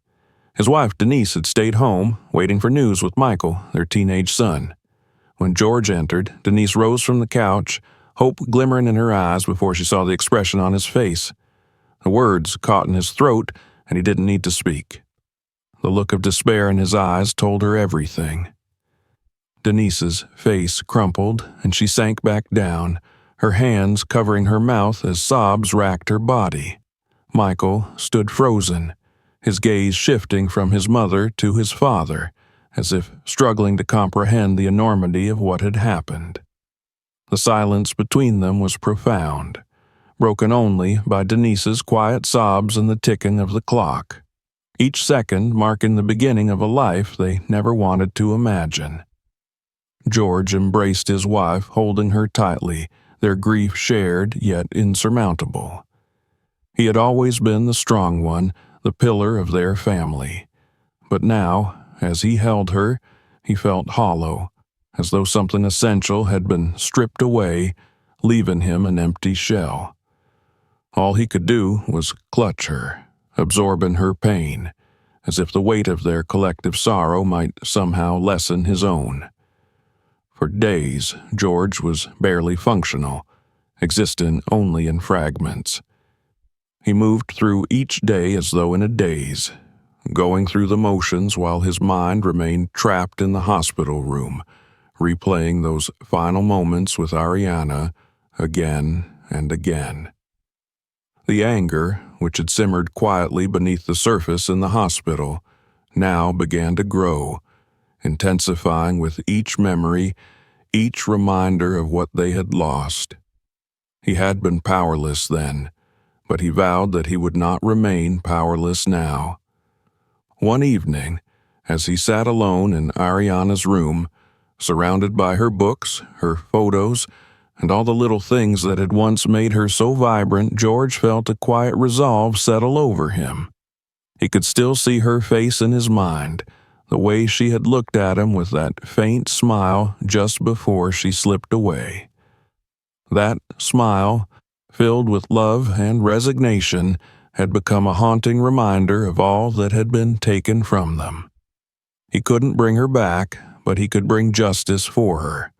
His wife, Denise, had stayed home, waiting for news with Michael, their teenage son. When George entered, Denise rose from the couch, hope glimmering in her eyes before she saw the expression on his face. The words caught in his throat, and he didn't need to speak. The look of despair in his eyes told her everything. Denise's face crumpled, and she sank back down, her hands covering her mouth as sobs racked her body. Michael stood frozen, his gaze shifting from his mother to his father, as if struggling to comprehend the enormity of what had happened. The silence between them was profound, broken only by Denise's quiet sobs and the ticking of the clock, each second marking the beginning of a life they never wanted to imagine. George embraced his wife, holding her tightly, their grief shared yet insurmountable. He had always been the strong one, the pillar of their family. But now, as he held her, he felt hollow, as though something essential had been stripped away, leaving him an empty shell. All he could do was clutch her, absorbing her pain, as if the weight of their collective sorrow might somehow lessen his own. For days, George was barely functional, existing only in fragments. He moved through each day as though in a daze, going through the motions while his mind remained trapped in the hospital room, replaying those final moments with Ariana again and again. The anger, which had simmered quietly beneath the surface in the hospital, now began to grow, intensifying with each memory, each reminder of what they had lost. He had been powerless then, but he vowed that he would not remain powerless now. One evening, as he sat alone in Ariana's room, Surrounded by her books, her photos, and all the little things that had once made her so vibrant, George felt a quiet resolve settle over him. He could still see her face in his mind, the way she had looked at him with that faint smile just before she slipped away. That smile, filled with love and resignation, had become a haunting reminder of all that had been taken from them. He couldn't bring her back, but he could bring justice for her.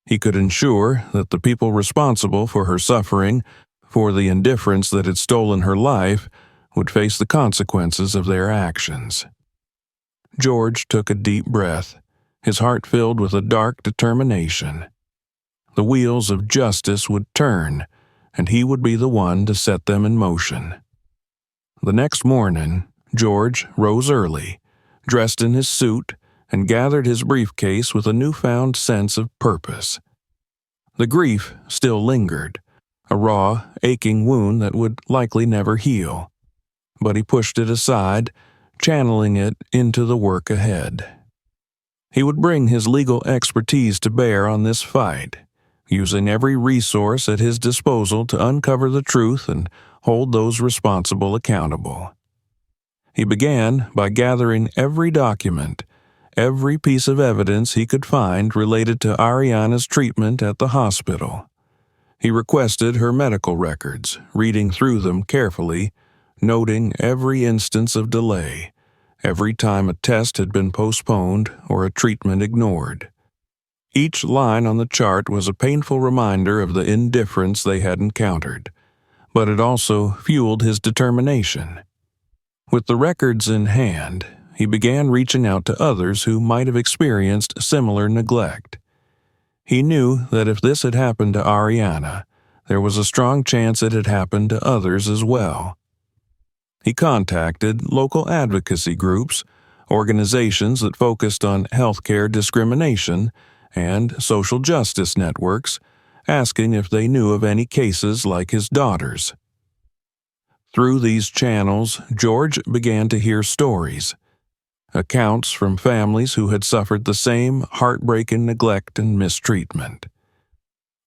He could ensure that the people responsible for her suffering, for the indifference that had stolen her life, would face the consequences of their actions. George took a deep breath, his heart filled with a dark determination. The wheels of justice would turn, and he would be the one to set them in motion. The next morning, George rose early, dressed in his suit, and gathered his briefcase with a newfound sense of purpose. The grief still lingered, a raw, aching wound that would likely never heal, but he pushed it aside, channeling it into the work ahead. He would bring his legal expertise to bear on this fight, using every resource at his disposal to uncover the truth and hold those responsible accountable. He began by gathering every document, every piece of evidence he could find related to Ariana's treatment at the hospital. He requested her medical records, reading through them carefully, noting every instance of delay, every time a test had been postponed or a treatment ignored. Each line on the chart was a painful reminder of the indifference they had encountered, but it also fueled his determination. With the records in hand, he began reaching out to others who might have experienced similar neglect. He knew that if this had happened to Ariana, there was a strong chance it had happened to others as well. He contacted local advocacy groups, organizations that focused on healthcare discrimination, and social justice networks, asking if they knew of any cases like his daughter's. Through these channels, George began to hear stories, accounts from families who had suffered the same heartbreaking neglect and mistreatment.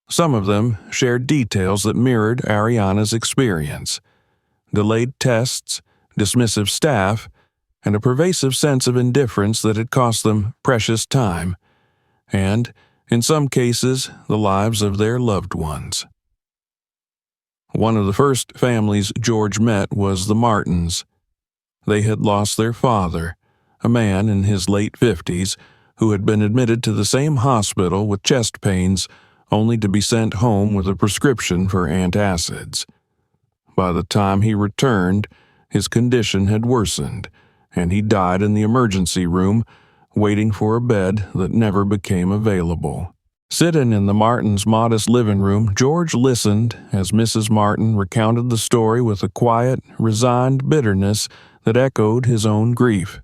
Some of them shared details that mirrored Ariana's experience: delayed tests, dismissive staff, and a pervasive sense of indifference that had cost them precious time, and, in some cases, the lives of their loved ones. One of the first families George met was the Martins. They had lost their father, a man in his late 50s, who had been admitted to the same hospital with chest pains, only to be sent home with a prescription for antacids. By the time he returned, his condition had worsened, and he died in the emergency room, waiting for a bed that never became available. Sitting in the Martins' modest living room, George listened as Mrs. Martin recounted the story with a quiet, resigned bitterness that echoed his own grief.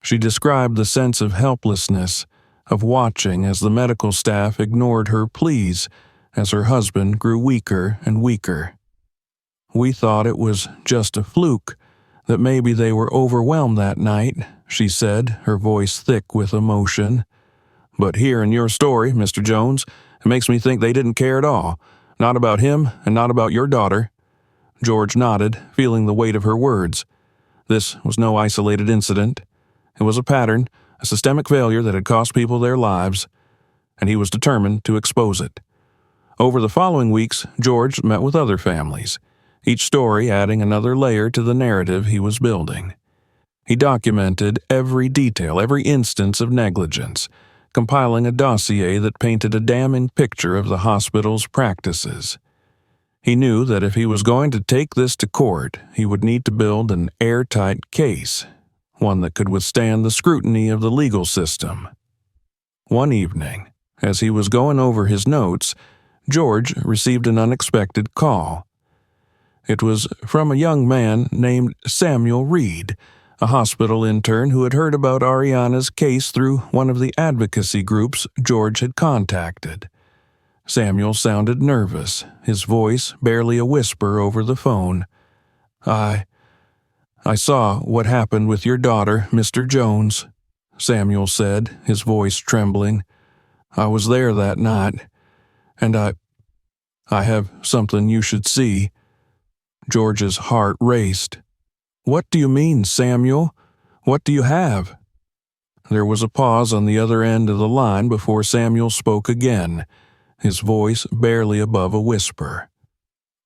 She described the sense of helplessness, of watching as the medical staff ignored her pleas as her husband grew weaker and weaker. "We thought it was just a fluke, that maybe they were overwhelmed that night," she said, her voice thick with emotion. "But hearing your story, Mr. Jones, it makes me think they didn't care at all, not about him and not about your daughter." George nodded, feeling the weight of her words. This was no isolated incident. It was a pattern, a systemic failure that had cost people their lives, and he was determined to expose it. Over the following weeks, George met with other families, each story adding another layer to the narrative he was building. He documented every detail, every instance of negligence, compiling a dossier that painted a damning picture of the hospital's practices. He knew that if he was going to take this to court, he would need to build an airtight case, one that could withstand the scrutiny of the legal system. One evening, as he was going over his notes, George received an unexpected call. It was from a young man named Samuel Reed, a hospital intern who had heard about Ariana's case through one of the advocacy groups George had contacted. Samuel sounded nervous, his voice barely a whisper over the phone. I saw what happened with your daughter, Mr. Jones," Samuel said, his voice trembling. I was there that night, and I have something you should see." George's heart raced. "What do you mean, Samuel? What do you have?" There was a pause on the other end of the line before Samuel spoke again, his voice barely above a whisper.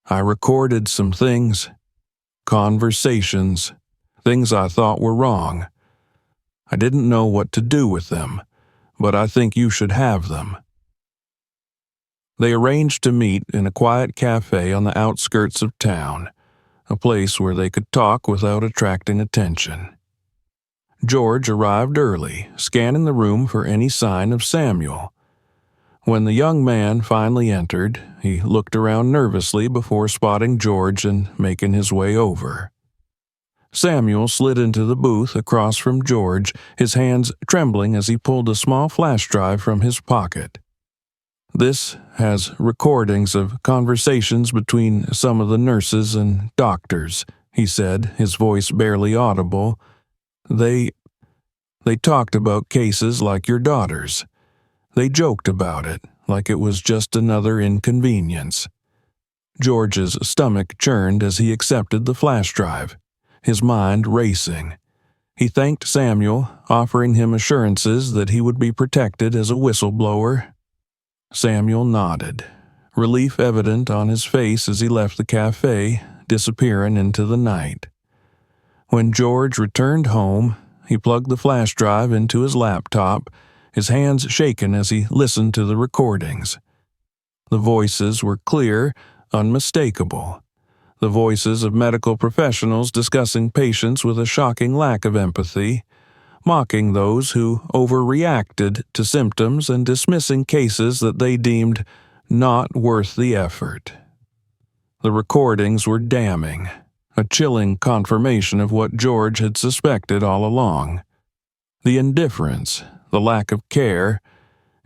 "I recorded some things, conversations, things I thought were wrong. I didn't know what to do with them, but I think you should have them." They arranged to meet in a quiet cafe on the outskirts of town, a place where they could talk without attracting attention. George arrived early, scanning the room for any sign of Samuel. When the young man finally entered, he looked around nervously before spotting George and making his way over. Samuel slid into the booth across from George, his hands trembling as he pulled a small flash drive from his pocket. "This has recordings of conversations between some of the nurses and doctors," he said, his voice barely audible. They talked about cases like your daughter's. They joked about it, like it was just another inconvenience." George's stomach churned as he accepted the flash drive, his mind racing. He thanked Samuel, offering him assurances that he would be protected as a whistleblower. Samuel nodded, relief evident on his face as he left the cafe, disappearing into the night. When George returned home, he plugged the flash drive into his laptop, his hands shaken as he listened to the recordings. The voices were clear, unmistakable. The voices of medical professionals discussing patients with a shocking lack of empathy, mocking those who overreacted to symptoms and dismissing cases that they deemed not worth the effort. The recordings were damning, a chilling confirmation of what George had suspected all along. The indifference, the lack of care,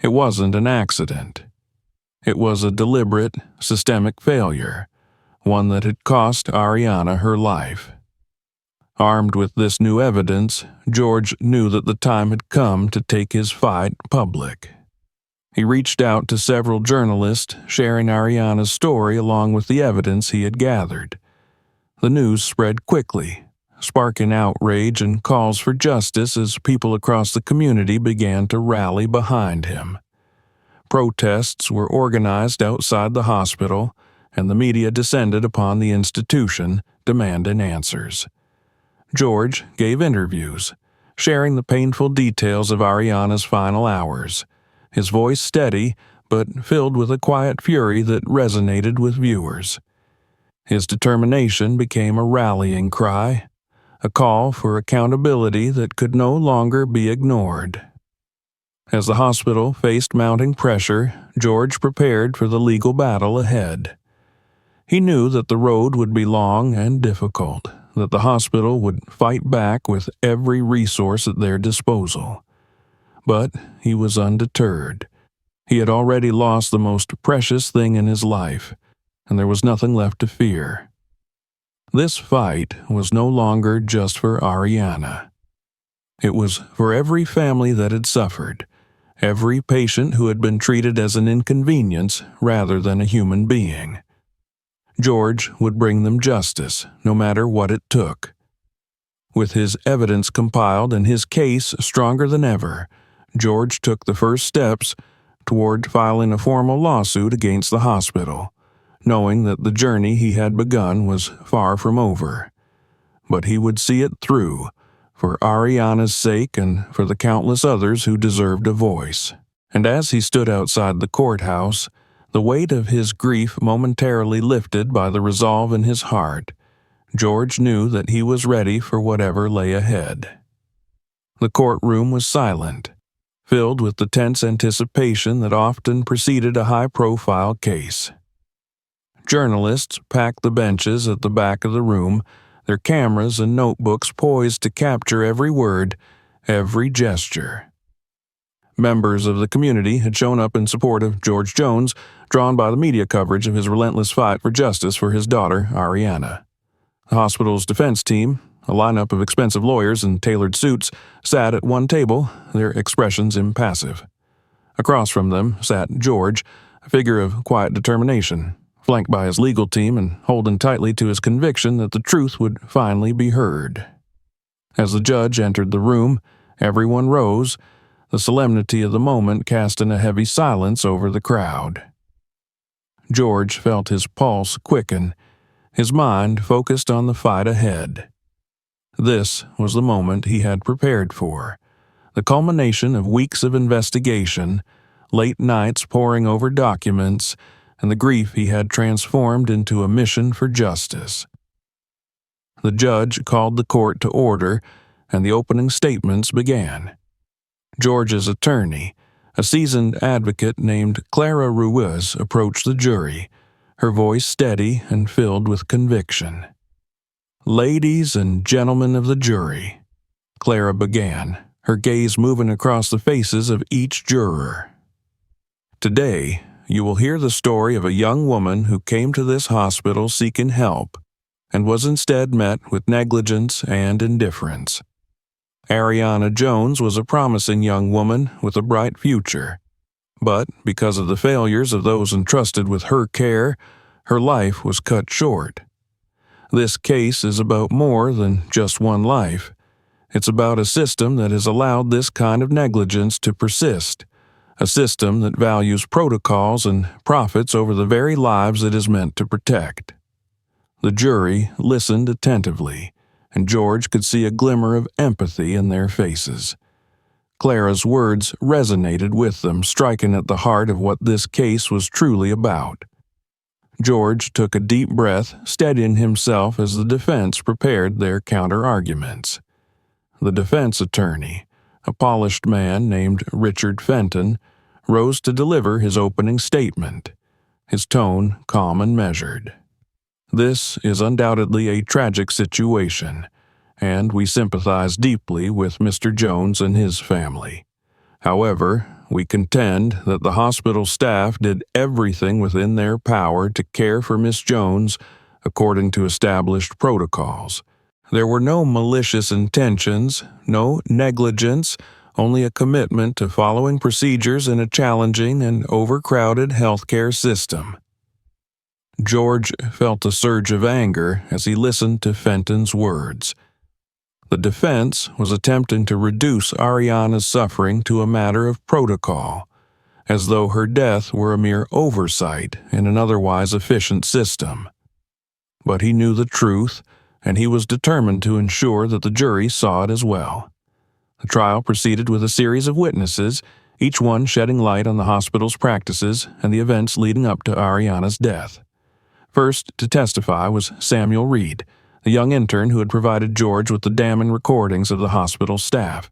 it wasn't an accident. It was a deliberate, systemic failure, one that had cost Ariana her life. Armed with this new evidence, George knew that the time had come to take his fight public. He reached out to several journalists, sharing Ariana's story along with the evidence he had gathered. The news spread quickly, sparking outrage and calls for justice as people across the community began to rally behind him. Protests were organized outside the hospital, and the media descended upon the institution, demanding answers. George gave interviews, sharing the painful details of Ariana's final hours, his voice steady but filled with a quiet fury that resonated with viewers. His determination became a rallying cry, a call for accountability that could no longer be ignored. As the hospital faced mounting pressure, George prepared for the legal battle ahead. He knew that the road would be long and difficult, that the hospital would fight back with every resource at their disposal. But he was undeterred. He had already lost the most precious thing in his life, and there was nothing left to fear. This fight was no longer just for Ariana. It was for every family that had suffered, every patient who had been treated as an inconvenience rather than a human being. George would bring them justice, no matter what it took. With his evidence compiled and his case stronger than ever, George took the first steps toward filing a formal lawsuit against the hospital, knowing that the journey he had begun was far from over. But he would see it through, for Ariana's sake and for the countless others who deserved a voice. And as he stood outside the courthouse, the weight of his grief momentarily lifted by the resolve in his heart, George knew that he was ready for whatever lay ahead. The courtroom was silent, filled with the tense anticipation that often preceded a high-profile case. Journalists packed the benches at the back of the room, their cameras and notebooks poised to capture every word, every gesture. Members of the community had shown up in support of George Jones, drawn by the media coverage of his relentless fight for justice for his daughter, Ariana. The hospital's defense team, a lineup of expensive lawyers in tailored suits, sat at one table, their expressions impassive. Across from them sat George, a figure of quiet determination, flanked by his legal team and holding tightly to his conviction that the truth would finally be heard. As the judge entered the room, everyone rose, the solemnity of the moment casting a heavy silence over the crowd. George felt his pulse quicken, his mind focused on the fight ahead. This was the moment he had prepared for, the culmination of weeks of investigation, late nights poring over documents, and the grief he had transformed into a mission for justice. The judge called the court to order, and the opening statements began. George's attorney, a seasoned advocate named Clara Ruiz, approached the jury, her voice steady and filled with conviction. "Ladies and gentlemen of the jury," Clara began, her gaze moving across the faces of each juror. "Today, you will hear the story of a young woman who came to this hospital seeking help and was instead met with negligence and indifference. Ariana Jones was a promising young woman with a bright future, but because of the failures of those entrusted with her care, her life was cut short. This case is about more than just one life. It's about a system that has allowed this kind of negligence to persist, a system that values protocols and profits over the very lives it is meant to protect." The jury listened attentively, and George could see a glimmer of empathy in their faces. Clara's words resonated with them, striking at the heart of what this case was truly about. George took a deep breath, steadying himself as the defense prepared their counter-arguments. The defense attorney, a polished man named Richard Fenton, rose to deliver his opening statement, his tone calm and measured. "This is undoubtedly a tragic situation, and we sympathize deeply with Mr. Jones and his family. However, we contend that the hospital staff did everything within their power to care for Miss Jones according to established protocols. There were no malicious intentions, no negligence, only a commitment to following procedures in a challenging and overcrowded healthcare system." George felt a surge of anger as he listened to Fenton's words. The defense was attempting to reduce Ariana's suffering to a matter of protocol, as though her death were a mere oversight in an otherwise efficient system. But he knew the truth, and he was determined to ensure that the jury saw it as well. The trial proceeded with a series of witnesses, each one shedding light on the hospital's practices and the events leading up to Ariana's death. First to testify was Samuel Reed, the young intern who had provided George with the damning recordings of the hospital staff.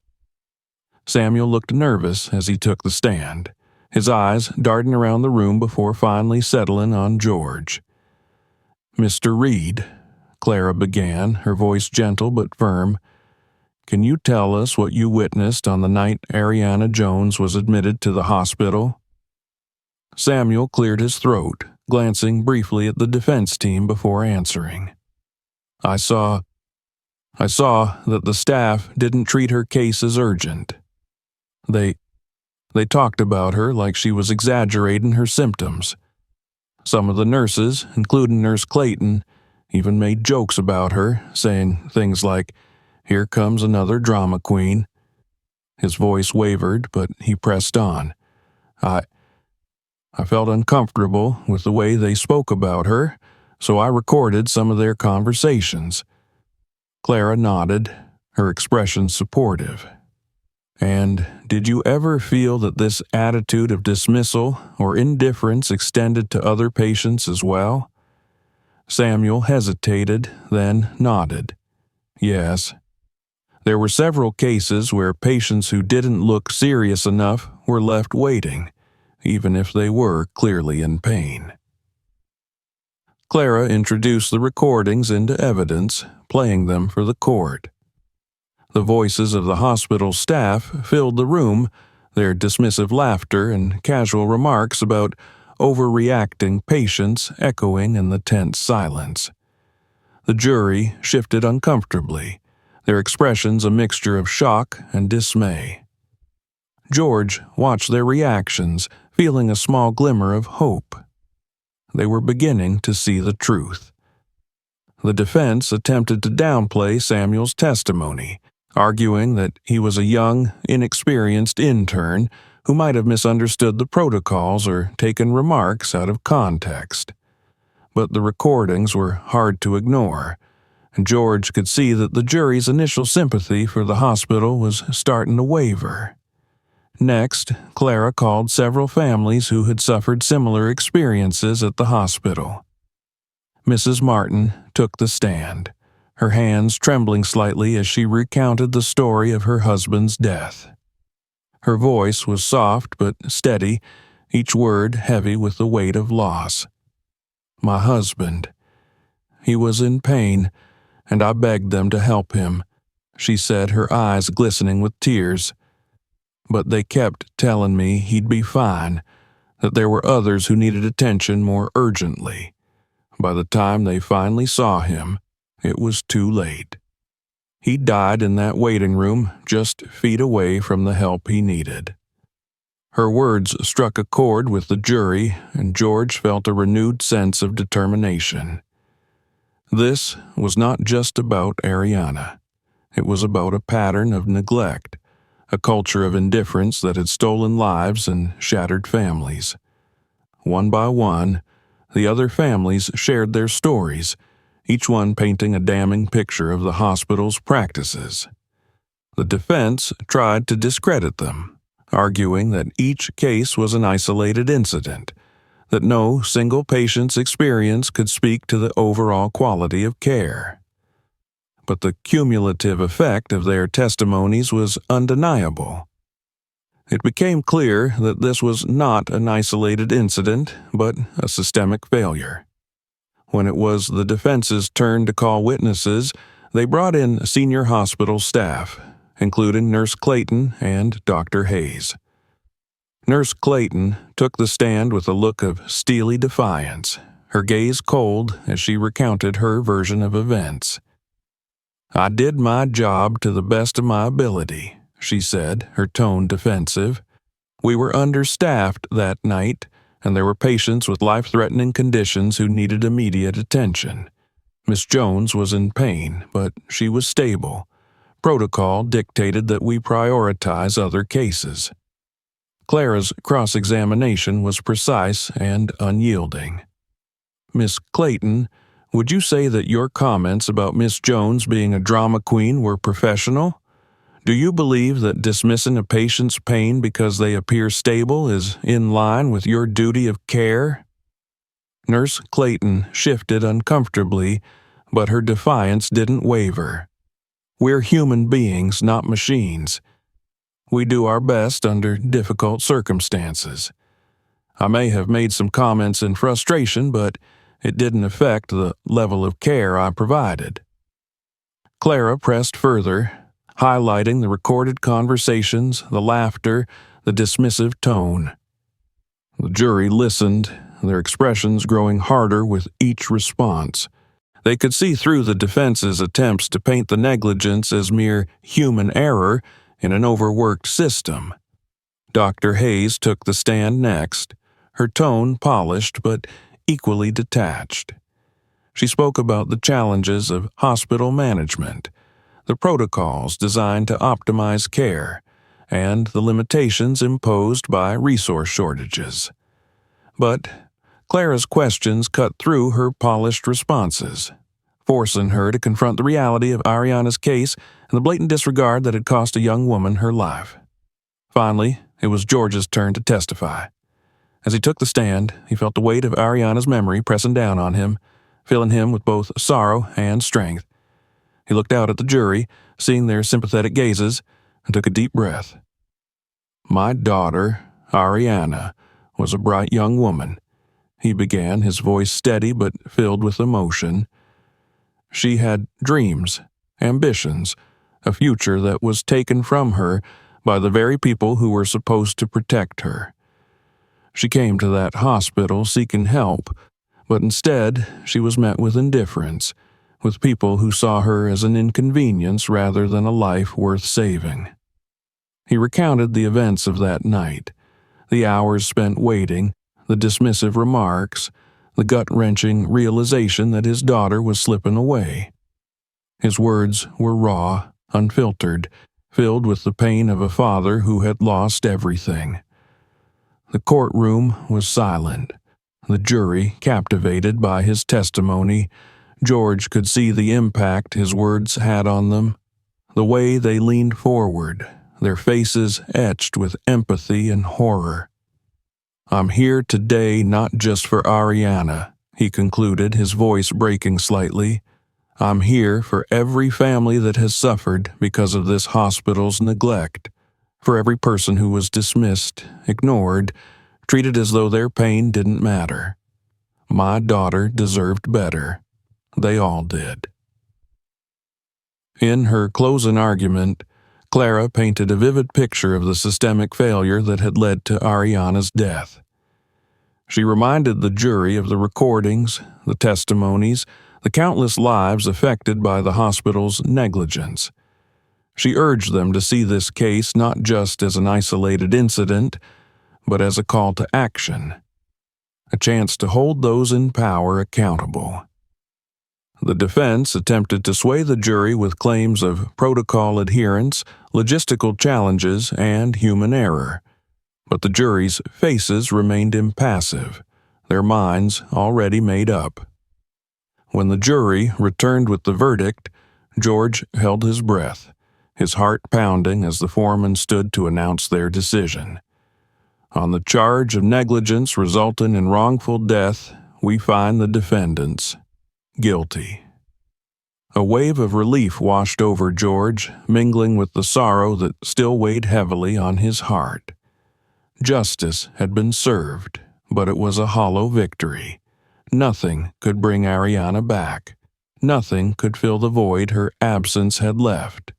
Samuel looked nervous as he took the stand, his eyes darting around the room before finally settling on George. "Mr. Reed," Clara began, her voice gentle but firm, "can you tell us what you witnessed on the night Ariana Jones was admitted to the hospital?" Samuel cleared his throat, glancing briefly at the defense team before answering. I saw that the staff didn't treat her case as urgent. They talked about her like she was exaggerating her symptoms. Some of the nurses, including Nurse Clayton, even made jokes about her, saying things like, 'Here comes another drama queen.'" His voice wavered, but he pressed on. I felt uncomfortable with the way they spoke about her, so I recorded some of their conversations." Clara nodded, her expression supportive. "And did you ever feel that this attitude of dismissal or indifference extended to other patients as well?" Samuel hesitated, then nodded. "Yes. There were several cases where patients who didn't look serious enough were left waiting, even if they were clearly in pain." Clara introduced the recordings into evidence, playing them for the court. The voices of the hospital staff filled the room, their dismissive laughter and casual remarks about overreacting patients echoing in the tense silence. The jury shifted uncomfortably, their expressions a mixture of shock and dismay. George watched their reactions, feeling a small glimmer of hope. They were beginning to see the truth. The defense attempted to downplay Samuel's testimony, arguing that he was a young, inexperienced intern who might have misunderstood the protocols or taken remarks out of context. But the recordings were hard to ignore, and George could see that the jury's initial sympathy for the hospital was starting to waver. Next, Clara called several families who had suffered similar experiences at the hospital. Mrs. Martin took the stand, her hands trembling slightly as she recounted the story of her husband's death. Her voice was soft but steady, each word heavy with the weight of loss. "My husband. He was in pain, and I begged them to help him," she said, her eyes glistening with tears. "But they kept telling me he'd be fine, that there were others who needed attention more urgently. By the time they finally saw him, it was too late. He died in that waiting room, just feet away from the help he needed." Her words struck a chord with the jury, and George felt a renewed sense of determination. This was not just about Ariana. It was about a pattern of neglect, a culture of indifference that had stolen lives and shattered families. One by one, the other families shared their stories, each one painting a damning picture of the hospital's practices. The defense tried to discredit them, arguing that each case was an isolated incident, that no single patient's experience could speak to the overall quality of care. But the cumulative effect of their testimonies was undeniable. It became clear that this was not an isolated incident, but a systemic failure. When it was the defense's turn to call witnesses, they brought in senior hospital staff, including Nurse Clayton and Dr. Hayes. Nurse Clayton took the stand with a look of steely defiance, her gaze cold as she recounted her version of events. "I did my job to the best of my ability," she said, her tone defensive. "We were understaffed that night, and there were patients with life-threatening conditions who needed immediate attention. Miss Jones was in pain, but she was stable. Protocol dictated that we prioritize other cases." Clara's cross-examination was precise and unyielding. "Miss Clayton, would you say that your comments about Miss Jones being a drama queen were professional? Do you believe that dismissing a patient's pain because they appear stable is in line with your duty of care?" Nurse Clayton shifted uncomfortably, but her defiance didn't waver. "We're human beings, not machines. We do our best under difficult circumstances. I may have made some comments in frustration, but it didn't affect the level of care I provided." Clara pressed further, highlighting the recorded conversations, the laughter, the dismissive tone. The jury listened, their expressions growing harder with each response. They could see through the defense's attempts to paint the negligence as mere human error in an overworked system. Dr. Hayes took the stand next, her tone polished but equally detached. She spoke about the challenges of hospital management, the protocols designed to optimize care, and the limitations imposed by resource shortages. But Clara's questions cut through her polished responses, forcing her to confront the reality of Ariana's case and the blatant disregard that had cost a young woman her life. Finally, it was George's turn to testify. As he took the stand, he felt the weight of Ariana's memory pressing down on him, filling him with both sorrow and strength. He looked out at the jury, seeing their sympathetic gazes, and took a deep breath. "My daughter, Ariana, was a bright young woman," he began, his voice steady but filled with emotion. "She had dreams, ambitions, a future that was taken from her by the very people who were supposed to protect her. She came to that hospital seeking help, but instead she was met with indifference, with people who saw her as an inconvenience rather than a life worth saving." He recounted the events of that night, the hours spent waiting, the dismissive remarks, the gut-wrenching realization that his daughter was slipping away. His words were raw, unfiltered, filled with the pain of a father who had lost everything. The courtroom was silent. The jury captivated by his testimony. George could see the impact his words had on them, the way they leaned forward, their faces etched with empathy and horror. "I'm here today not just for Ariana," he concluded, his voice breaking slightly. "I'm here for every family that has suffered because of this hospital's neglect, for every person who was dismissed, ignored, treated as though their pain didn't matter. My daughter deserved better. They all did." In her closing argument, Clara painted a vivid picture of the systemic failure that had led to Ariana's death. She reminded the jury of the recordings, the testimonies, the countless lives affected by the hospital's negligence. She urged them to see this case not just as an isolated incident, but as a call to action, a chance to hold those in power accountable. The defense attempted to sway the jury with claims of protocol adherence, logistical challenges, and human error. But the jury's faces remained impassive, their minds already made up. When the jury returned with the verdict, George held his breath, his heart pounding as the foreman stood to announce their decision. "On the charge of negligence resulting in wrongful death, we find the defendants guilty." A wave of relief washed over George, mingling with the sorrow that still weighed heavily on his heart. Justice had been served, but it was a hollow victory. Nothing could bring Ariana back. Nothing could fill the void her absence had left.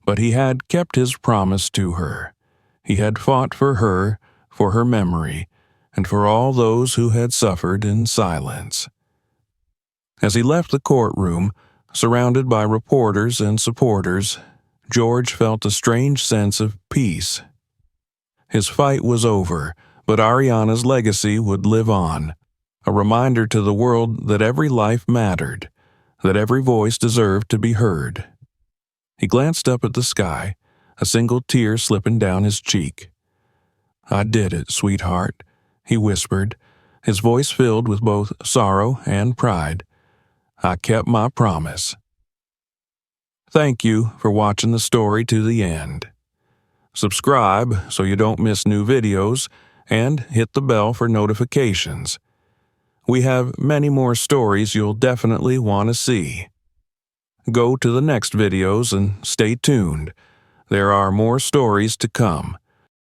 But he had kept his promise to her. He had fought for her memory, and for all those who had suffered in silence. As he left the courtroom, surrounded by reporters and supporters, George felt a strange sense of peace. His fight was over, but Ariana's legacy would live on, a reminder to the world that every life mattered, that every voice deserved to be heard. He glanced up at the sky, a single tear slipping down his cheek. "I did it, sweetheart," he whispered, his voice filled with both sorrow and pride. "I kept my promise." Thank you for watching the story to the end. Subscribe so you don't miss new videos, and hit the bell for notifications. We have many more stories you'll definitely want to see. Go to the next videos and stay tuned. There are more stories to come.